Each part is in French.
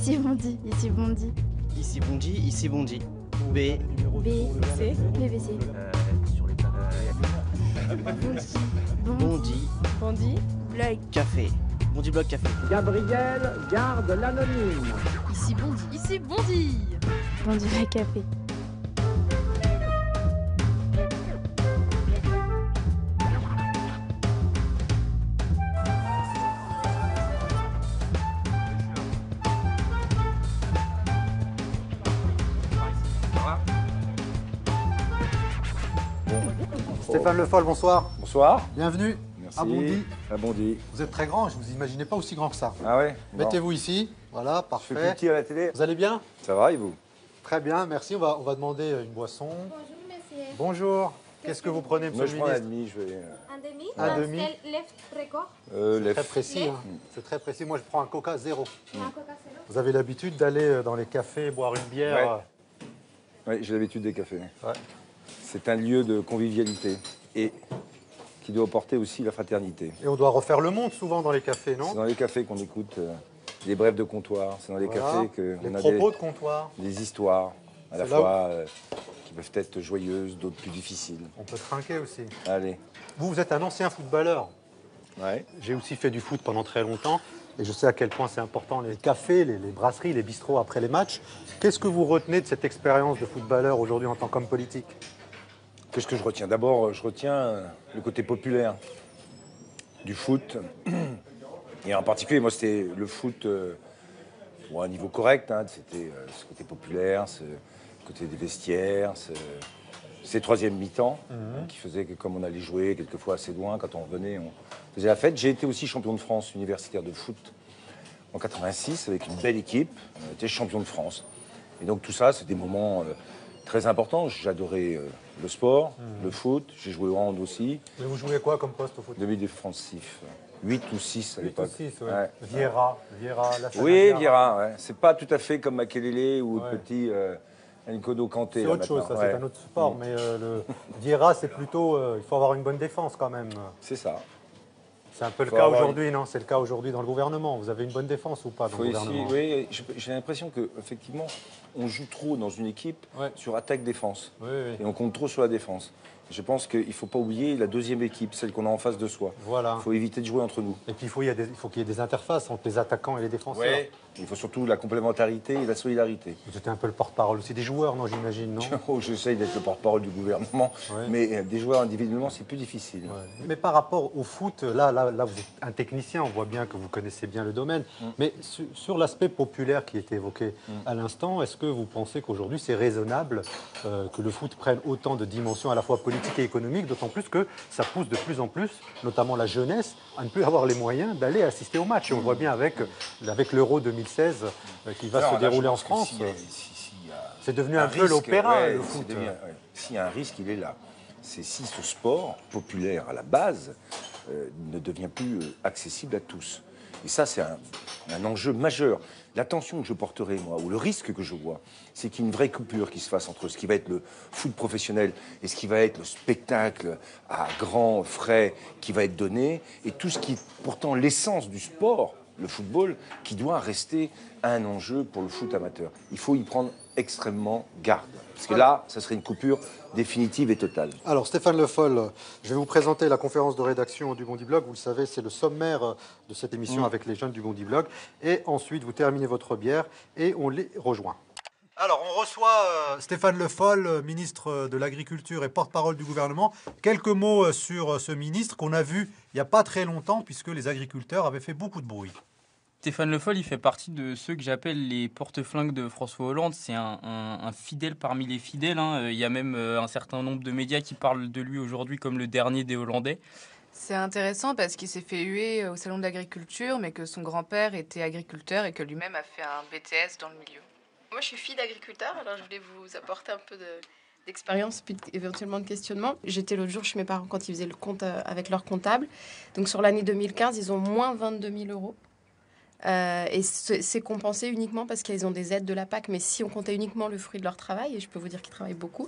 Ici Bondy, ici Bondy. Ici Bondy, ici Bondy. B. B, C, BBC. Sur les Bondy. Bondy. Blog. Café. Bondy Blog Café. Gabriel garde l'anonyme. Ici Bondy. Ici Bondy. Bondy Blog Café. Stéphane Le Foll, bonsoir. Bonsoir. Bienvenue Merci. à Bondy. À Bondy. Vous êtes très grand, je ne vous imaginais pas aussi grand que ça. Ah ouais bon. Mettez-vous ici, voilà, Je parfait. fais plus petit à la télé. Vous allez bien? Ça va et vous? Très bien, merci. On va demander une boisson. Bonjour, monsieur. Bonjour. Qu'est-ce que vous prenez, Moi monsieur je le prends un ministre? demi, je vais... Un demi. Un demi. Left record. lève. Très précis, hein. C'est très précis. Moi, je prends un Coca zéro. Et un Coca Zero. Vous avez l'habitude d'aller dans les cafés boire une bière. Oui, j'ai l'habitude des cafés. Ouais. C'est un lieu de convivialité et qui doit porter aussi la fraternité. Et on doit refaire le monde souvent dans les cafés, non? C'est dans les cafés qu'on écoute des brèves de comptoir. C'est dans les Voilà. cafés Les qu'on a propos de comptoir. des histoires à la C'est là où- fois qui peuvent être joyeuses, d'autres plus difficiles. On peut trinquer aussi. Allez. Vous êtes un ancien footballeur. Ouais. J'ai aussi fait du foot pendant très longtemps et je sais à quel point c'est important les cafés, les brasseries, les bistrots après les matchs. Qu'est-ce que vous retenez de cette expérience de footballeur aujourd'hui en tant qu'homme politique? Qu'est-ce que je retiens? D'abord, je retiens le côté populaire du foot. Et en particulier, moi, c'était le foot à un niveau correct. Hein. C'était ce côté populaire, ce côté des vestiaires, ces troisième mi-temps qui faisaient que comme on allait jouer quelquefois assez loin, quand on revenait, on faisait la fête. J'ai été aussi champion de France universitaire de foot en 86 avec une belle équipe. On était champion de France. Et donc tout ça, c'est des moments très importants. J'adorais le sport, le foot. J'ai joué au hand aussi. Mais vous jouez quoi comme poste au foot? Demi-défensif. 8 ou 6 à 8 ou l'époque. 6, ouais. Ouais. Vieira, Lassana Oui, Vieira, ouais. C'est pas tout à fait comme Makelele ou Ouais. le petit N'Kodo Kanté. C'est là, autre chose, ça, maintenant. c'est Ouais. un autre sport. Mais le Vieira, c'est plutôt. Il faut avoir une bonne défense quand même. C'est ça. C'est un peu le Faut cas avoir aujourd'hui, non? C'est le cas aujourd'hui dans le gouvernement. Vous avez une bonne défense ou pas dans Faut le essayer- gouvernement? oui, j'ai l'impression qu'effectivement, on joue trop dans une équipe Ouais. sur attaque-défense. Oui, oui. Et on compte trop sur la défense. Je pense qu'il ne faut pas oublier la deuxième équipe, celle qu'on a en face de soi. Voilà. Il faut éviter de jouer entre nous. Et puis il faut qu'il y ait des interfaces entre les attaquants et les défenseurs. Ouais. Il faut surtout la complémentarité et la solidarité. Vous êtes un peu le porte-parole aussi des joueurs, non, j'imagine, non? Oh, j'essaye d'être le porte-parole du gouvernement, Ouais. mais des joueurs individuellement, c'est plus difficile. Ouais. Mais par rapport au foot, là, vous êtes un technicien, on voit bien que vous connaissez bien le domaine. Mais sur l'aspect populaire qui était évoqué à l'instant, est-ce que vous pensez qu'aujourd'hui c'est raisonnable que le foot prenne autant de dimensions à la fois politiques et économiques, d'autant plus que ça pousse de plus en plus, notamment la jeunesse, à ne plus avoir les moyens d'aller assister au match. Et on le voit bien avec l'Euro 2016 qui va Alors, se là, dérouler je en pense que France. s'il y a C'est devenu un peu l'opéra, ouais, le c'est foot. devenu- ouais. S'il y a un risque, il est là. C'est si ce sport populaire à la base ne devient plus accessible à tous. Et ça, c'est un enjeu majeur. L'attention que je porterai, moi, ou le risque que je vois, c'est qu'il y ait une vraie coupure qui se fasse entre ce qui va être le foot professionnel et ce qui va être le spectacle à grands frais qui va être donné, et tout ce qui est pourtant l'essence du sport, le football, qui doit rester un enjeu pour le foot amateur. Il faut y prendre extrêmement garde. Parce que là, ça serait une coupure définitive et totale. Alors Stéphane Le Foll, je vais vous présenter la conférence de rédaction du Bondy Blog. Vous le savez, c'est le sommaire de cette émission avec les jeunes du Bondy Blog. Et ensuite, vous terminez votre bière et on les rejoint. Alors, on reçoit Stéphane Le Foll, ministre de l'Agriculture et porte-parole du gouvernement. Quelques mots sur ce ministre qu'on a vu il n'y a pas très longtemps, puisque les agriculteurs avaient fait beaucoup de bruit. Stéphane Le Foll, il fait partie de ceux que j'appelle les porte-flingues de François Hollande. C'est un fidèle parmi les fidèles, hein. Il y a même un certain nombre de médias qui parlent de lui aujourd'hui comme le dernier des Hollandais. C'est intéressant parce qu'il s'est fait huer au salon de l'agriculture, mais que son grand-père était agriculteur et que lui-même a fait un BTS dans le milieu. Moi, je suis fille d'agriculteur, alors je voulais vous apporter un peu d'expérience, puis éventuellement de questionnement. J'étais l'autre jour chez mes parents quand ils faisaient le compte avec leur comptable. Donc, sur l'année 2015, ils ont moins 22 000 euros. Et c'est compensé uniquement parce qu'ils ont des aides de la PAC. Mais si on comptait uniquement le fruit de leur travail, et je peux vous dire qu'ils travaillent beaucoup,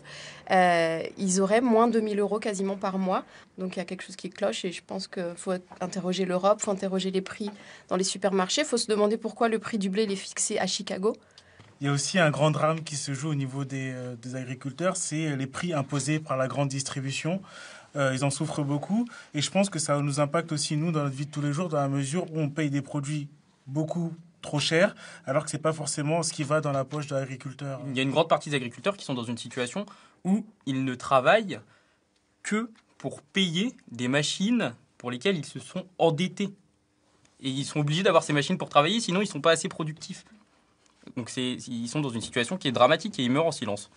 ils auraient moins de 1 000 € quasiment par mois. Donc il y a quelque chose qui cloche et je pense qu'il faut interroger l'Europe, il faut interroger les prix dans les supermarchés. Il faut se demander pourquoi le prix du blé est fixé à Chicago. Il y a aussi un grand drame qui se joue au niveau des agriculteurs, c'est les prix imposés par la grande distribution. Ils en souffrent beaucoup et je pense que ça nous impacte aussi, nous, dans notre vie de tous les jours, dans la mesure où on paye des produits beaucoup trop cher, alors que ce n'est pas forcément ce qui va dans la poche de l'agriculteur. Il y a une grande partie des agriculteurs qui sont dans une situation où ils ne travaillent que pour payer des machines pour lesquelles ils se sont endettés. Et ils sont obligés d'avoir ces machines pour travailler, sinon ils ne sont pas assez productifs. Donc ils sont dans une situation qui est dramatique et ils meurent en silence.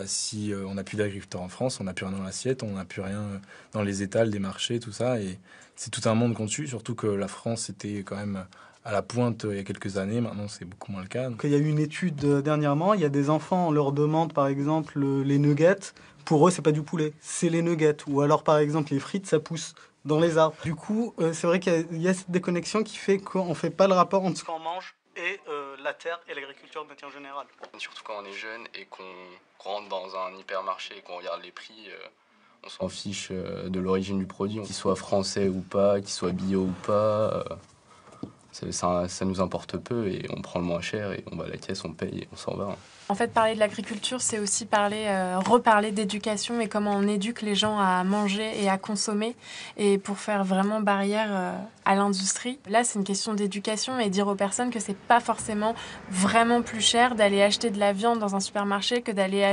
Si on n'a plus d'agriculteurs en France, on n'a plus rien dans l'assiette, on n'a plus rien dans les étals des marchés, tout ça. Et c'est tout un monde qu'on tue, surtout que la France était quand même à la pointe il y a quelques années. Maintenant, c'est beaucoup moins le cas. Il y a eu une étude dernièrement, il y a des enfants, on leur demande par exemple les nuggets. Pour eux, c'est pas du poulet, c'est les nuggets. Ou alors par exemple, les frites, ça pousse dans les arbres. Du coup, c'est vrai qu'il y a cette déconnexion qui fait qu'on ne fait pas le rapport entre ce qu'on mange et la terre et l'agriculture de manière générale. Surtout quand on est jeune et qu'on rentre dans un hypermarché et qu'on regarde les prix, on s'en fiche de l'origine du produit, qu'il soit français ou pas, qu'il soit bio ou pas. Ça nous importe peu et on prend le moins cher et on va à la caisse, on paye et on s'en va. En fait, parler de l'agriculture, c'est aussi reparler d'éducation et comment on éduque les gens à manger et à consommer et pour faire vraiment barrière à l'industrie. Là, c'est une question d'éducation et dire aux personnes que c'est pas forcément vraiment plus cher d'aller acheter de la viande dans un supermarché que d'aller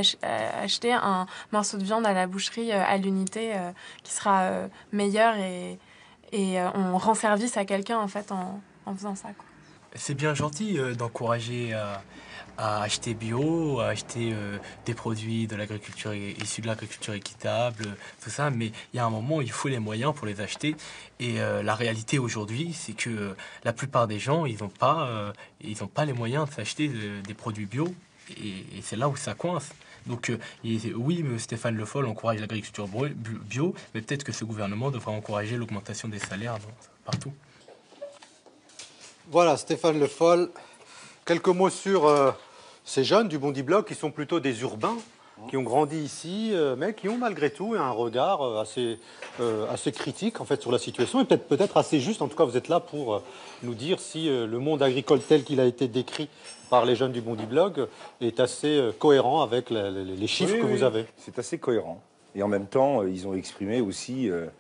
acheter un morceau de viande à la boucherie à l'unité qui sera meilleur et on rend service à quelqu'un en fait en faisant ça, quoi. C'est bien gentil d'encourager à acheter bio, à acheter des produits de l'agriculture issus de l'agriculture équitable, tout ça, mais il y a un moment où il faut les moyens pour les acheter. Et la réalité aujourd'hui, c'est que la plupart des gens, ils n'ont pas les moyens de s'acheter des produits bio, et c'est là où ça coince. Donc oui, Stéphane Le Foll encourage l'agriculture bio, mais peut-être que ce gouvernement devrait encourager l'augmentation des salaires partout. Voilà, Stéphane Le Foll. Quelques mots sur ces jeunes du Bondi Blog qui sont plutôt des urbains, qui ont grandi ici, mais qui ont malgré tout un regard assez critique en fait, sur la situation et peut-être assez juste. En tout cas, vous êtes là pour nous dire si le monde agricole tel qu'il a été décrit par les jeunes du Bondi Blog est assez cohérent avec les chiffres que vous avez. C'est assez cohérent. Et en même temps, ils ont exprimé aussi, et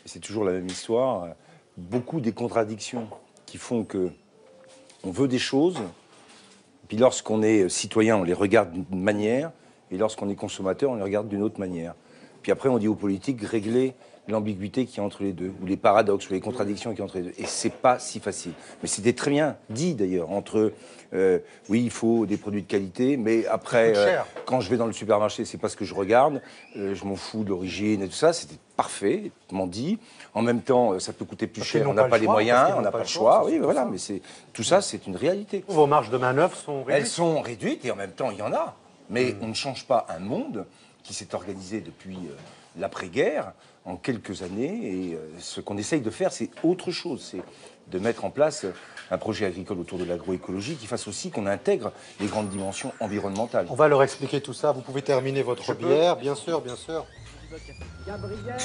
c'est toujours la même histoire, beaucoup des contradictions qui font que on veut des choses, puis lorsqu'on est citoyen, on les regarde d'une manière, et lorsqu'on est consommateur, on les regarde d'une autre manière. Puis après, on dit aux politiques, régler l'ambiguïté qui est entre les deux, ou les paradoxes, ou les contradictions qui sont entre les deux. Et c'est pas si facile. Mais c'était très bien dit, d'ailleurs, entre, oui, il faut des produits de qualité, mais après, quand je vais dans le supermarché, c'est pas ce que je regarde, je m'en fous de l'origine et tout ça, c'était parfaitement dit. En même temps, ça peut coûter plus cher, on n'a pas les moyens, on n'a pas le choix. Oui, voilà, mais tout ça, c'est une réalité. Vos marges de manœuvre sont réduites. Elles sont réduites, et en même temps, il y en a. Mais on ne change pas un monde qui s'est organisé depuis l'après-guerre, en quelques années. Et ce qu'on essaye de faire, c'est autre chose. C'est de mettre en place un projet agricole autour de l'agroécologie qui fasse aussi qu'on intègre les grandes dimensions environnementales. On va leur expliquer tout ça. Vous pouvez terminer votre bière, bien sûr, bien sûr. Gabriel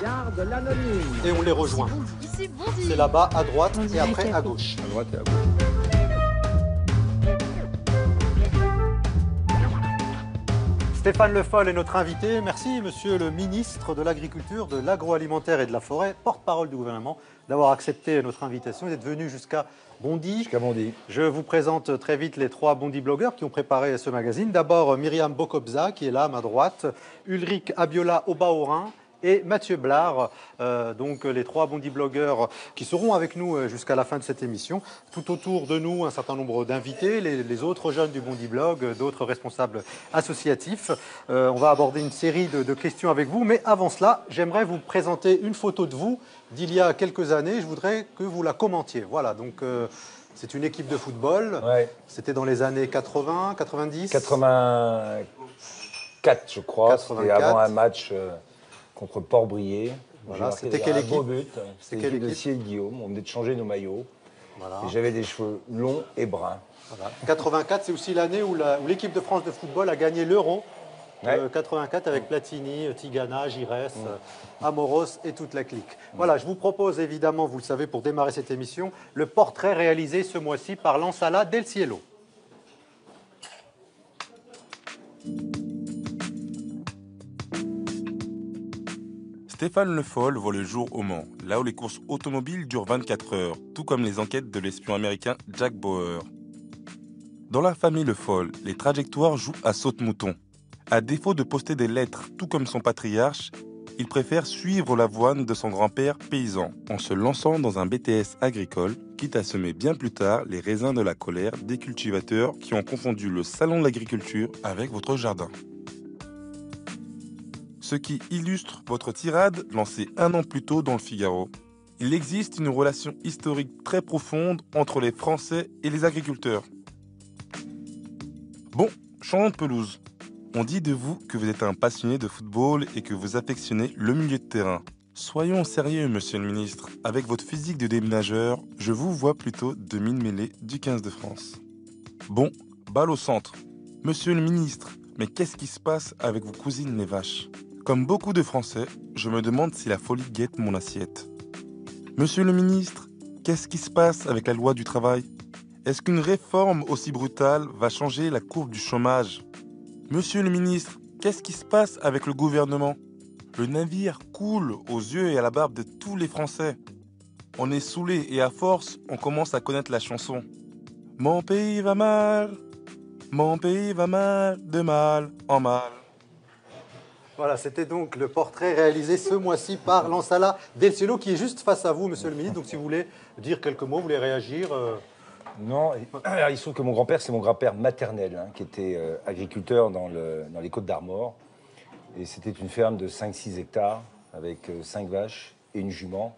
garde l'anonyme. Et on les rejoint. Ici, Bondy. C'est là-bas, à droite, Bondy et après Café. à gauche. À droite et à gauche. Stéphane Le Foll est notre invité. Merci, monsieur le ministre de l'Agriculture, de l'Agroalimentaire et de la Forêt, porte-parole du gouvernement, d'avoir accepté notre invitation et d'être venu jusqu'à Bondy. Jusqu'à Bondy. Je vous présente très vite les trois Bondy blogueurs qui ont préparé ce magazine. D'abord, Myriam Bokobza, qui est là à ma droite, Ulrich Abiola Obaorin et Mathieu Blard, donc les trois Bondy blogueurs qui seront avec nous jusqu'à la fin de cette émission. Tout autour de nous, un certain nombre d'invités, les autres jeunes du Bondy Blog, d'autres responsables associatifs. On va aborder une série de questions avec vous, mais avant cela, j'aimerais vous présenter une photo de vous d'il y a quelques années. Je voudrais que vous la commentiez. Voilà, donc c'est une équipe de football. Ouais. C'était dans les années 80, 90 84, je crois. C'était avant un match contre Port-Brié. Voilà, c'était quelle équipe? Beau but. C'était l'équipe de Ciel Guillaume. On venait de changer nos maillots. Voilà. Et j'avais des cheveux longs et bruns. Voilà. 84, c'est aussi l'année où l'équipe de France de football a gagné l'Euro. 84 avec Platini, Tigana, Gires, Amoros et toute la clique. Voilà, je vous propose évidemment, vous le savez, pour démarrer cette émission, le portrait réalisé ce mois-ci par Lansala Del Cielo. Stéphane Le Foll voit le jour au Mans, là où les courses automobiles durent 24 heures, tout comme les enquêtes de l'espion américain Jack Bauer. Dans la famille Le Foll, les trajectoires jouent à saute-mouton. À défaut de poster des lettres, tout comme son patriarche, il préfère suivre la voine de son grand-père paysan, en se lançant dans un BTS agricole, quitte à semer bien plus tard les raisins de la colère des cultivateurs qui ont confondu le salon de l'agriculture avec votre jardin. Ce qui illustre votre tirade lancée 1 an plus tôt dans le Figaro. Il existe une relation historique très profonde entre les Français et les agriculteurs. Bon, changeons de pelouse. On dit de vous que vous êtes un passionné de football et que vous affectionnez le milieu de terrain. Soyons sérieux, monsieur le ministre. Avec votre physique de déménageur, je vous vois plutôt demi-mêlée du 15 de France. Bon, balle au centre. Monsieur le ministre, mais qu'est-ce qui se passe avec vos cousines les vaches ? Comme beaucoup de Français, je me demande si la folie guette mon assiette. Monsieur le ministre, qu'est-ce qui se passe avec la loi du travail ? Est-ce qu'une réforme aussi brutale va changer la courbe du chômage ? Monsieur le ministre, qu'est-ce qui se passe avec le gouvernement ? Le navire coule aux yeux et à la barbe de tous les Français. On est saoulés et à force, on commence à connaître la chanson. Mon pays va mal, de mal en mal. Voilà, c'était donc le portrait réalisé ce mois-ci par Lansala Del Cielo, qui est juste face à vous, monsieur le ministre. Donc si vous voulez dire quelques mots, vous voulez réagir Non, il se trouve que mon grand-père, c'est mon grand-père maternel, qui était agriculteur dans les Côtes-d'Armor. Et c'était une ferme de 5-6 hectares, avec 5 vaches et une jument.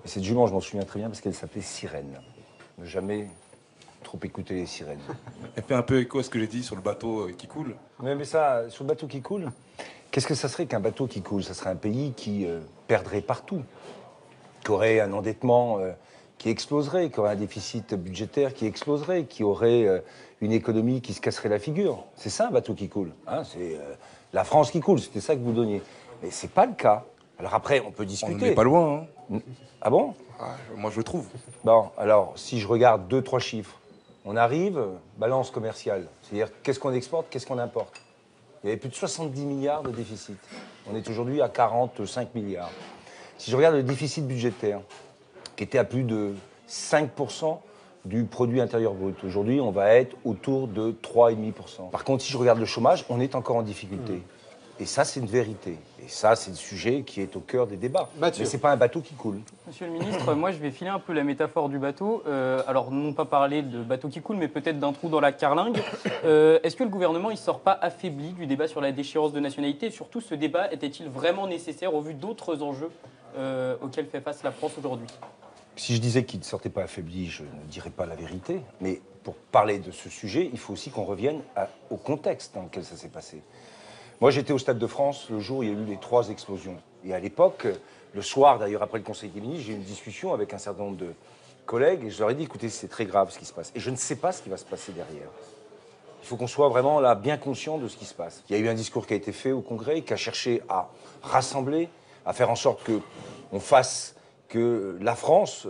Et cette jument, je m'en souviens très bien, parce qu'elle s'appelait Sirène. Ne jamais trop écouter les sirènes. Elle fait un peu écho à ce que j'ai dit sur le bateau qui coule. Mais ça, sur le bateau qui coule, qu'est-ce que ça serait qu'un bateau qui coule ? Ça serait un pays qui perdrait partout, qui aurait un endettement qui exploserait, qui aurait un déficit budgétaire qui exploserait, qui aurait une économie qui se casserait la figure. C'est ça un bateau qui coule. C'est la France qui coule, c'était ça que vous donniez. Mais c'est pas le cas. Alors après, on peut discuter. On n'est pas loin. Ah bon ? Moi, je le trouve. Bon, alors, si je regarde 2-3 chiffres, on arrive, balance commerciale. C'est-à-dire, qu'est-ce qu'on exporte, qu'est-ce qu'on importe ? Il y avait plus de 70 milliards de déficit. On est aujourd'hui à 45 milliards. Si je regarde le déficit budgétaire, qui était à plus de 5% du produit intérieur brut, aujourd'hui, on va être autour de 3,5%. Par contre, si je regarde le chômage, on est encore en difficulté. Et ça, c'est une vérité. Et ça, c'est le sujet qui est au cœur des débats. Mathieu. Mais ce n'est pas un bateau qui coule. Monsieur le ministre, moi, je vais filer un peu la métaphore du bateau. Alors, non pas parler de bateau qui coule, mais peut-être d'un trou dans la carlingue. Est-ce que le gouvernement ne sort pas affaibli du débat sur la déchéance de nationalité ? Et surtout, ce débat était-il vraiment nécessaire au vu d'autres enjeux auxquels fait face la France aujourd'hui ? Si je disais qu'il ne sortait pas affaibli, je ne dirais pas la vérité. Mais pour parler de ce sujet, il faut aussi qu'on revienne au contexte dans lequel ça s'est passé. Moi, j'étais au Stade de France le jour où il y a eu les 3 explosions. Et à l'époque, le soir, d'ailleurs, après le Conseil des ministres, j'ai eu une discussion avec un certain nombre de collègues et je leur ai dit, écoutez, c'est très grave ce qui se passe. Et je ne sais pas ce qui va se passer derrière. Il faut qu'on soit vraiment là, bien conscient de ce qui se passe. Il y a eu un discours qui a été fait au Congrès, qui a cherché à rassembler, à faire en sorte qu'on fasse que la France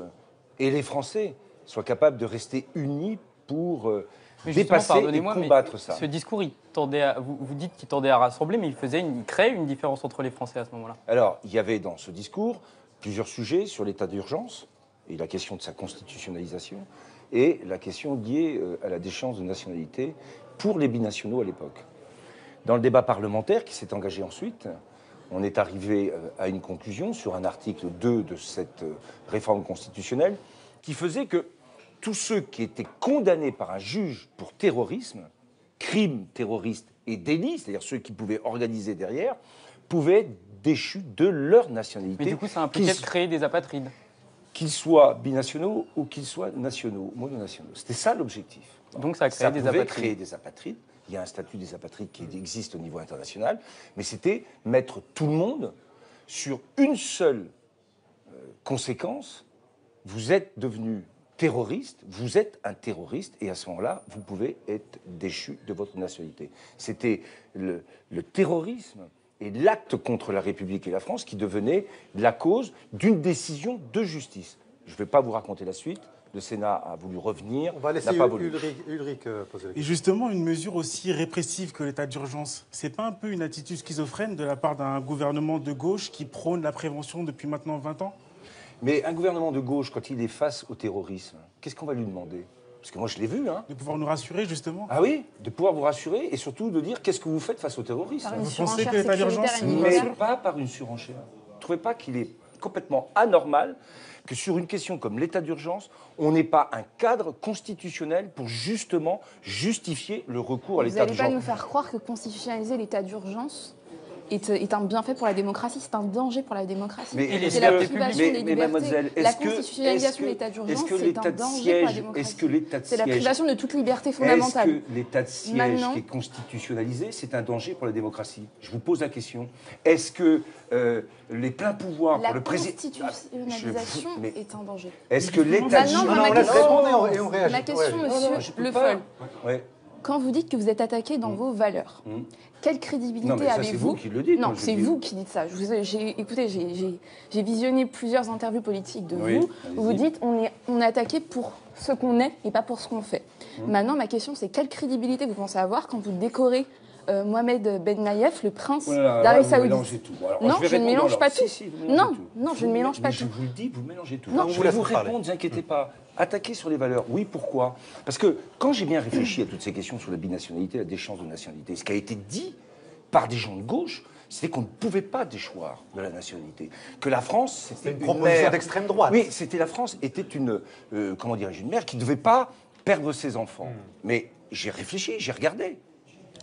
et les Français soient capables de rester unis pour dépasser et combattre ça. Ce discours, il tendait à, vous dites qu'il tendait à rassembler, mais il créait une différence entre les Français à ce moment-là. Alors, il y avait dans ce discours plusieurs sujets sur l'état d'urgence et la question de sa constitutionnalisation et la question liée à la déchéance de nationalité pour les binationaux à l'époque. Dans le débat parlementaire qui s'est engagé ensuite, on est arrivé à une conclusion sur un article 2 de cette réforme constitutionnelle qui faisait que tous ceux qui étaient condamnés par un juge pour terrorisme, crimes terroristes et délits, c'est-à-dire ceux qui pouvaient organiser derrière, pouvaient être déchus de leur nationalité. Mais du coup, ça impliquait de créer des apatrides. Qu'ils soient binationaux ou qu'ils soient nationaux, mononationaux. C'était ça l'objectif. Donc ça a créé des apatrides. Ça pouvait créer des apatrides. Il y a un statut des apatrides qui existe au niveau international, mais c'était mettre tout le monde sur une seule conséquence. Vous êtes devenu terroriste, vous êtes un terroriste et à ce moment-là, vous pouvez être déchu de votre nationalité. C'était le terrorisme et l'acte contre la République et la France qui devenait la cause d'une décision de justice. Je ne vais pas vous raconter la suite. Le Sénat a voulu revenir. On va laisser Ulrich poser la question. Et justement, une mesure aussi répressive que l'état d'urgence, c'est pas un peu une attitude schizophrène de la part d'un gouvernement de gauche qui prône la prévention depuis maintenant 20 ans? Mais un gouvernement de gauche, quand il est face au terrorisme, qu'est-ce qu'on va lui demander? Parce que moi, je l'ai vu. Hein. De pouvoir nous rassurer, justement. Ah oui, de pouvoir vous rassurer et surtout de dire qu'est-ce que vous faites face au terrorisme. Par une Vous pensez que surenchère l'état d'urgence... sécuritaire Mais pas par une surenchère. Vous ne trouvez pas qu'il est complètement anormal que sur une question comme l'état d'urgence, on n'ait pas un cadre constitutionnel pour justement justifier le recours à l'état d'urgence? Vous n'allez pas nous faire croire que constitutionnaliser l'état d'urgence est un bienfait pour la démocratie, c'est un danger pour la démocratie. C'est la privation des libertés. mademoiselle, La constitutionnalisation de l'état d'urgence, c'est un danger pour la démocratie. C'est la privation de toute liberté fondamentale. Est-ce que l'état de siège qui est constitutionnalisé, c'est un danger pour la démocratie? Je vous pose la question. Est-ce que les pleins pouvoirs pour le président... La constitutionnalisation est un danger. Est-ce que l'état de siège... Ma question, monsieur Le Foll. Quand vous dites que vous êtes attaqué dans vos valeurs, quelle crédibilité avez-vous? C'est vous qui le dites. Non, c'est vous qui dites ça. Écoutez, j'ai visionné plusieurs interviews politiques de vous où vous dites on est attaqué pour ce qu'on est et pas pour ce qu'on fait. Maintenant, ma question, c'est quelle crédibilité vous pensez avoir quand vous décorez Mohamed Ben Nayef, le prince d'Arabie Saoudite? Non, je ne mélange pas tout. Non, je ne mélange pas tout. Je vous le dis, vous mélangez tout. Je vais vous répondre, ne vous inquiétez pas. Attaquer sur les valeurs, oui, pourquoi? Parce que quand j'ai bien réfléchi à toutes ces questions sur la binationalité, la déchéance de nationalité, ce qui a été dit par des gens de gauche, c'était qu'on ne pouvait pas déchoir de la nationalité. Que la France, c'était une proposition d'extrême droite. Oui, la France était une, comment dirais-je, une mère qui ne devait pas perdre ses enfants. Mais j'ai réfléchi, j'ai regardé.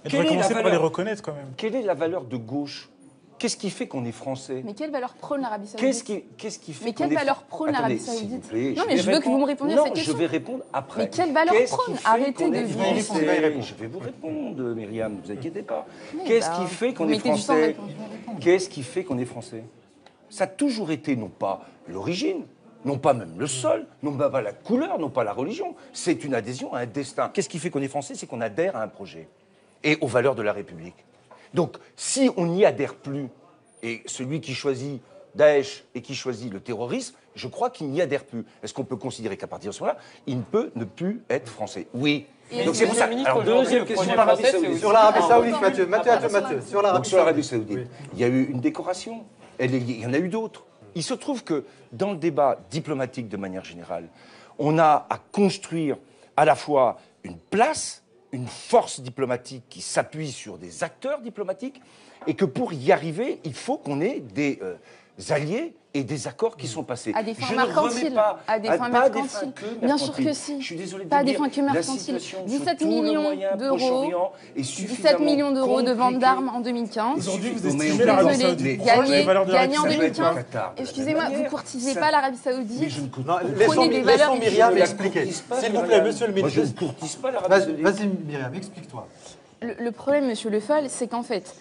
Elle devrait commencer par les reconnaître quand même. Quelle est la valeur de gauche? Qu'est-ce qui fait qu'on est français? Mais quelle valeur prône l'Arabie Saoudite? Qu'est-ce qui fait Mais quelle valeur prône l'Arabie Saoudite? Non, mais je veux que vous me répondiez à cette question. Je vais répondre après. Mais quelle valeur prône? Arrêtez de vivre. Je vais vous répondre, Myriam, ne vous inquiétez pas. Qu'est-ce qui fait qu'on est français? Qu'est-ce qui fait qu'on est français? Ça a toujours été non pas l'origine, non pas même le sol, non pas la couleur, non pas la religion. C'est une adhésion à un destin. Qu'est-ce qui fait qu'on est français? C'est qu'on adhère à un projet et aux valeurs de la République. Donc, si on n'y adhère plus, et celui qui choisit Daesh et qui choisit le terrorisme, je crois qu'il n'y adhère plus. Est-ce qu'on peut considérer qu'à partir de ce moment-là, il ne peut ne plus être français? Oui. Donc c'est pour ça. Alors, deuxième question sur l'Arabie Saoudite. Sur l'Arabie Saoudite, Mathieu. Sur l'Arabie Saoudite, il y a eu une décoration. Il y en a eu d'autres. Il se trouve que dans le débat diplomatique de manière générale, on a à construire à la fois une place, une force diplomatique qui s'appuie sur des acteurs diplomatiques, et que pour y arriver, il faut qu'on ait des alliés et des accords qui sont passés. À des fins mercantiles. À des fins mercantiles. Bien sûr que si. Je suis désolé de pas à vous des dire, fins que mercantiles. 17 millions d'euros. 17 millions d'euros de vente d'armes en 2015. Aujourd'hui, vous estimez l'Arabie Saoudite gagné en 2015. Excusez-moi, vous ne courtisez pas l'Arabie Saoudite. Laissons Myriam expliquer. S'il vous plaît, monsieur le ministre. Je ne courtise pas l'Arabie Saoudite. Vas-y, Myriam, explique-toi. Le problème, monsieur Le Foll, c'est qu'en fait,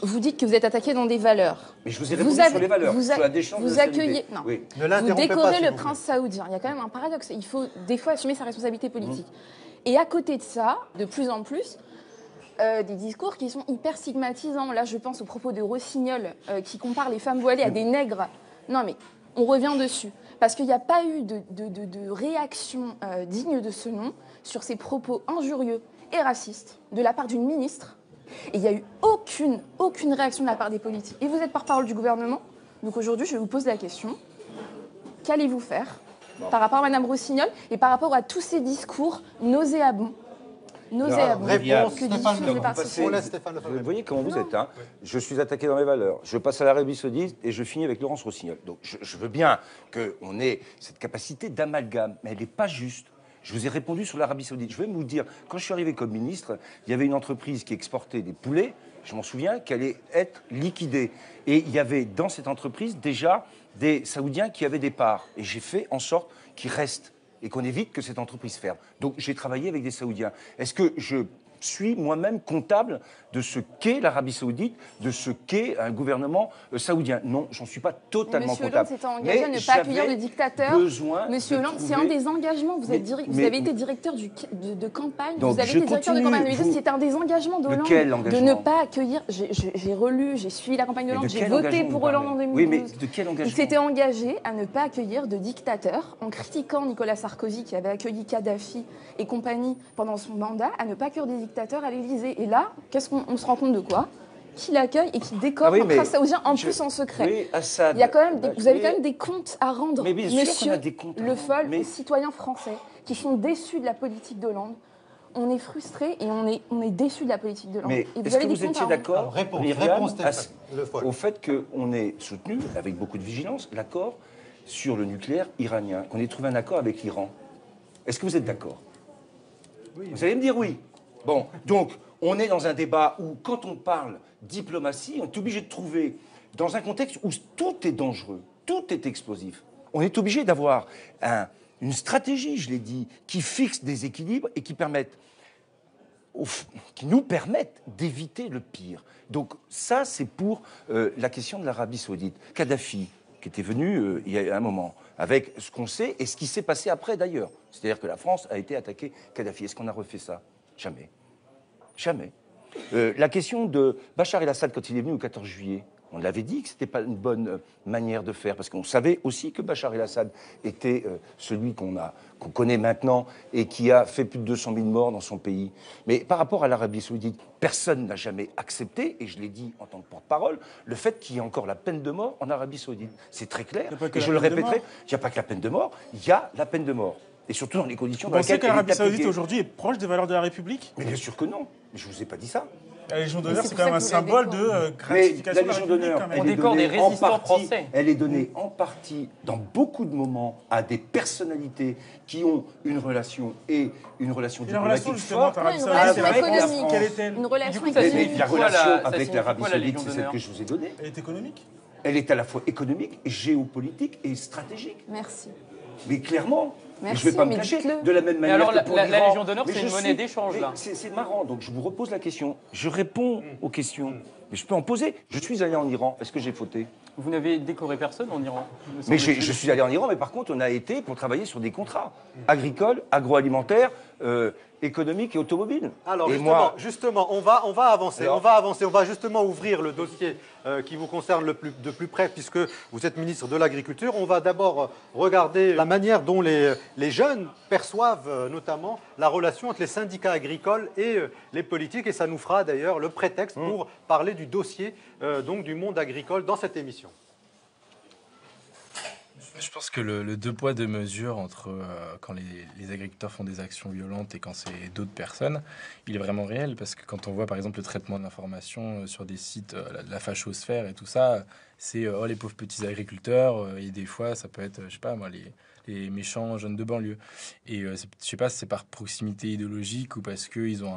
vous dites que vous êtes attaqué dans des valeurs. Mais je vous ai répondu sur les valeurs, sur la déchéance de accueillez, non. Oui. Vous décorez le prince saoudien. Il y a quand même un paradoxe. Il faut des fois assumer sa responsabilité politique. Et à côté de ça, de plus en plus, des discours qui sont hyper stigmatisants. Là, je pense aux propos de Rossignol qui compare les femmes voilées à des nègres. Non, mais on revient dessus. Parce qu'il n'y a pas eu de réaction digne de ce nom sur ces propos injurieux et racistes de la part d'une ministre. Et il n'y a eu aucune réaction de la part des politiques. Et vous êtes porte-parole du gouvernement. Donc aujourd'hui, je vous pose la question. Qu'allez-vous faire par rapport à Mme Rossignol et par rapport à tous ces discours nauséabonds? Réponse, Stéphane. Vous voyez comment vous êtes. Hein. Je suis attaqué dans mes valeurs. Je passe à l'Arabie Saoudite et je finis avec Laurence Rossignol. Donc je veux bien qu'on ait cette capacité d'amalgame, mais elle n'est pas juste. Je vous ai répondu sur l'Arabie Saoudite. Je vais vous dire, quand je suis arrivé comme ministre, il y avait une entreprise qui exportait des poulets, je m'en souviens, qui allait être liquidée. Et il y avait dans cette entreprise déjà des Saoudiens qui avaient des parts. Et j'ai fait en sorte qu'ils restent et qu'on évite que cette entreprise ferme. Donc j'ai travaillé avec des Saoudiens. Est-ce que je suis moi-même comptable de ce qu'est l'Arabie Saoudite, de ce qu'est un gouvernement saoudien. Non, j'en suis pas totalement Monsieur comptable. Hollande s'était engagé à ne pas accueillir de dictateur. Monsieur Hollande, c'est un des engagements. Vous avez été directeur de campagne. Donc, vous avez été directeur de campagne. C'était un des engagements d'Hollande de ne pas accueillir. J'ai relu, j'ai suivi la campagne d'Hollande, j'ai voté pour Hollande en 2012. Oui, mais de quel engagement? Il s'était engagé à ne pas accueillir de dictateur en critiquant Nicolas Sarkozy qui avait accueilli Kadhafi et compagnie pendant son mandat, à ne pas accueillir des dictateurs à l'Élysée. Et là, qu'est-ce qu'on se rend compte de quoi? Qu'il accueille et qu'il décore un prince saoudien en plus en secret. Oui, Assad. Il y a quand même vous avez quand même des comptes à rendre, mais bien sûr monsieur qu'on a des comptes à Le rendre, Foll, mais... aux citoyens français qui sont déçus de la politique d'Hollande. On est frustrés et on est déçus de la politique d'Hollande. Mais est-ce que vous étiez d'accord, au fait qu'on ait soutenu, avec beaucoup de vigilance, l'accord sur le nucléaire iranien, qu'on ait trouvé un accord avec l'Iran? Est-ce que vous êtes d'accord? Oui. Vous allez me dire oui. Bon, donc, on est dans un débat où, quand on parle diplomatie, on est obligé de trouver, dans un contexte où tout est dangereux, tout est explosif, on est obligé d'avoir une stratégie, je l'ai dit, qui fixe des équilibres et qui nous permettent d'éviter le pire. Donc ça, c'est pour la question de l'Arabie Saoudite. Kadhafi, qui était venu il y a un moment, avec ce qu'on sait et ce qui s'est passé après d'ailleurs. C'est-à-dire que la France a été attaquée Kadhafi. Est-ce qu'on a refait ça? Jamais. Jamais. La question de Bachar el-Assad, quand il est venu au 14 juillet, on l'avait dit que ce n'était pas une bonne manière de faire, parce qu'on savait aussi que Bachar el-Assad était celui qu'on connaît maintenant et qui a fait plus de 200 000 morts dans son pays. Mais par rapport à l'Arabie Saoudite, personne n'a jamais accepté, et je l'ai dit en tant que porte-parole, le fait qu'il y ait encore la peine de mort en Arabie Saoudite. C'est très clair, et je le répéterai, il n'y a pas que la peine de mort, il y a la peine de mort. Et surtout dans les conditions dans lesquelles Vous pensez que l'Arabie Saoudite aujourd'hui est proche des valeurs de la République? Mais bien sûr que non, je ne vous ai pas dit ça. La Légion d'honneur, c'est quand même un symbole de gratification de la République. On décore des résistants français. Elle est donnée en partie, dans beaucoup de moments, à des personnalités qui ont une relation diplomatique forte. Une relation économique. Quelle est-elle? Une relation économique. La relation avec l'Arabie Saoudite, c'est celle que je vous ai donnée. Elle est économique? Elle est à la fois économique, géopolitique et stratégique. Merci. Mais clairement... Merci, je ne vais pas me cacher de la même manière que pour la l'Iran. Légion d'honneur, c'est une monnaie d'échange, là. C'est marrant, donc je vous repose la question. Je réponds aux questions, mais je peux en poser. Je suis allé en Iran, est-ce que j'ai fauté? Vous n'avez décoré personne en Iran? Mais je suis allé en Iran, mais par contre, on a été pour travailler sur des contrats agricoles, agroalimentaires, économiques et automobiles. Alors et justement, on va avancer. On va justement ouvrir le dossier qui vous concerne de plus près, puisque vous êtes ministre de l'Agriculture. On va d'abord regarder la manière dont les jeunes perçoivent notamment la relation entre les syndicats agricoles et les politiques. Et ça nous fera d'ailleurs le prétexte pour parler du dossier donc du monde agricole dans cette émission. Je pense que le deux poids, deux mesures entre quand les agriculteurs font des actions violentes et quand c'est d'autres personnes, il est vraiment réel. Parce que quand on voit par exemple le traitement de l'information sur des sites, la fachosphère et tout ça, c'est les pauvres petits agriculteurs. Et des fois, ça peut être, je sais pas moi, les méchants jeunes de banlieue. Et je sais pas si c'est par proximité idéologique ou parce qu'ils ont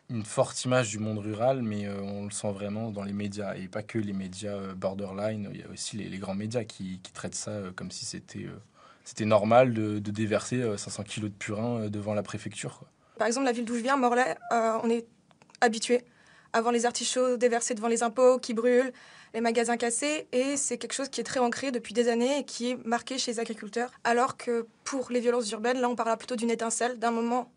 une forte image du monde rural, mais on le sent vraiment dans les médias, et pas que les médias borderline, il y a aussi les grands médias qui traitent ça comme si c'était normal de déverser 500 kilos de purin devant la préfecture, quoi. Par exemple, la ville d'où je viens, Morlaix, on est habitué à voir les artichauts déversés devant les impôts, qui brûlent, les magasins cassés, et c'est quelque chose qui est très ancré depuis des années et qui est marqué chez les agriculteurs. Alors que pour les violences urbaines, là on parlera plutôt d'une étincelle, d'un moment,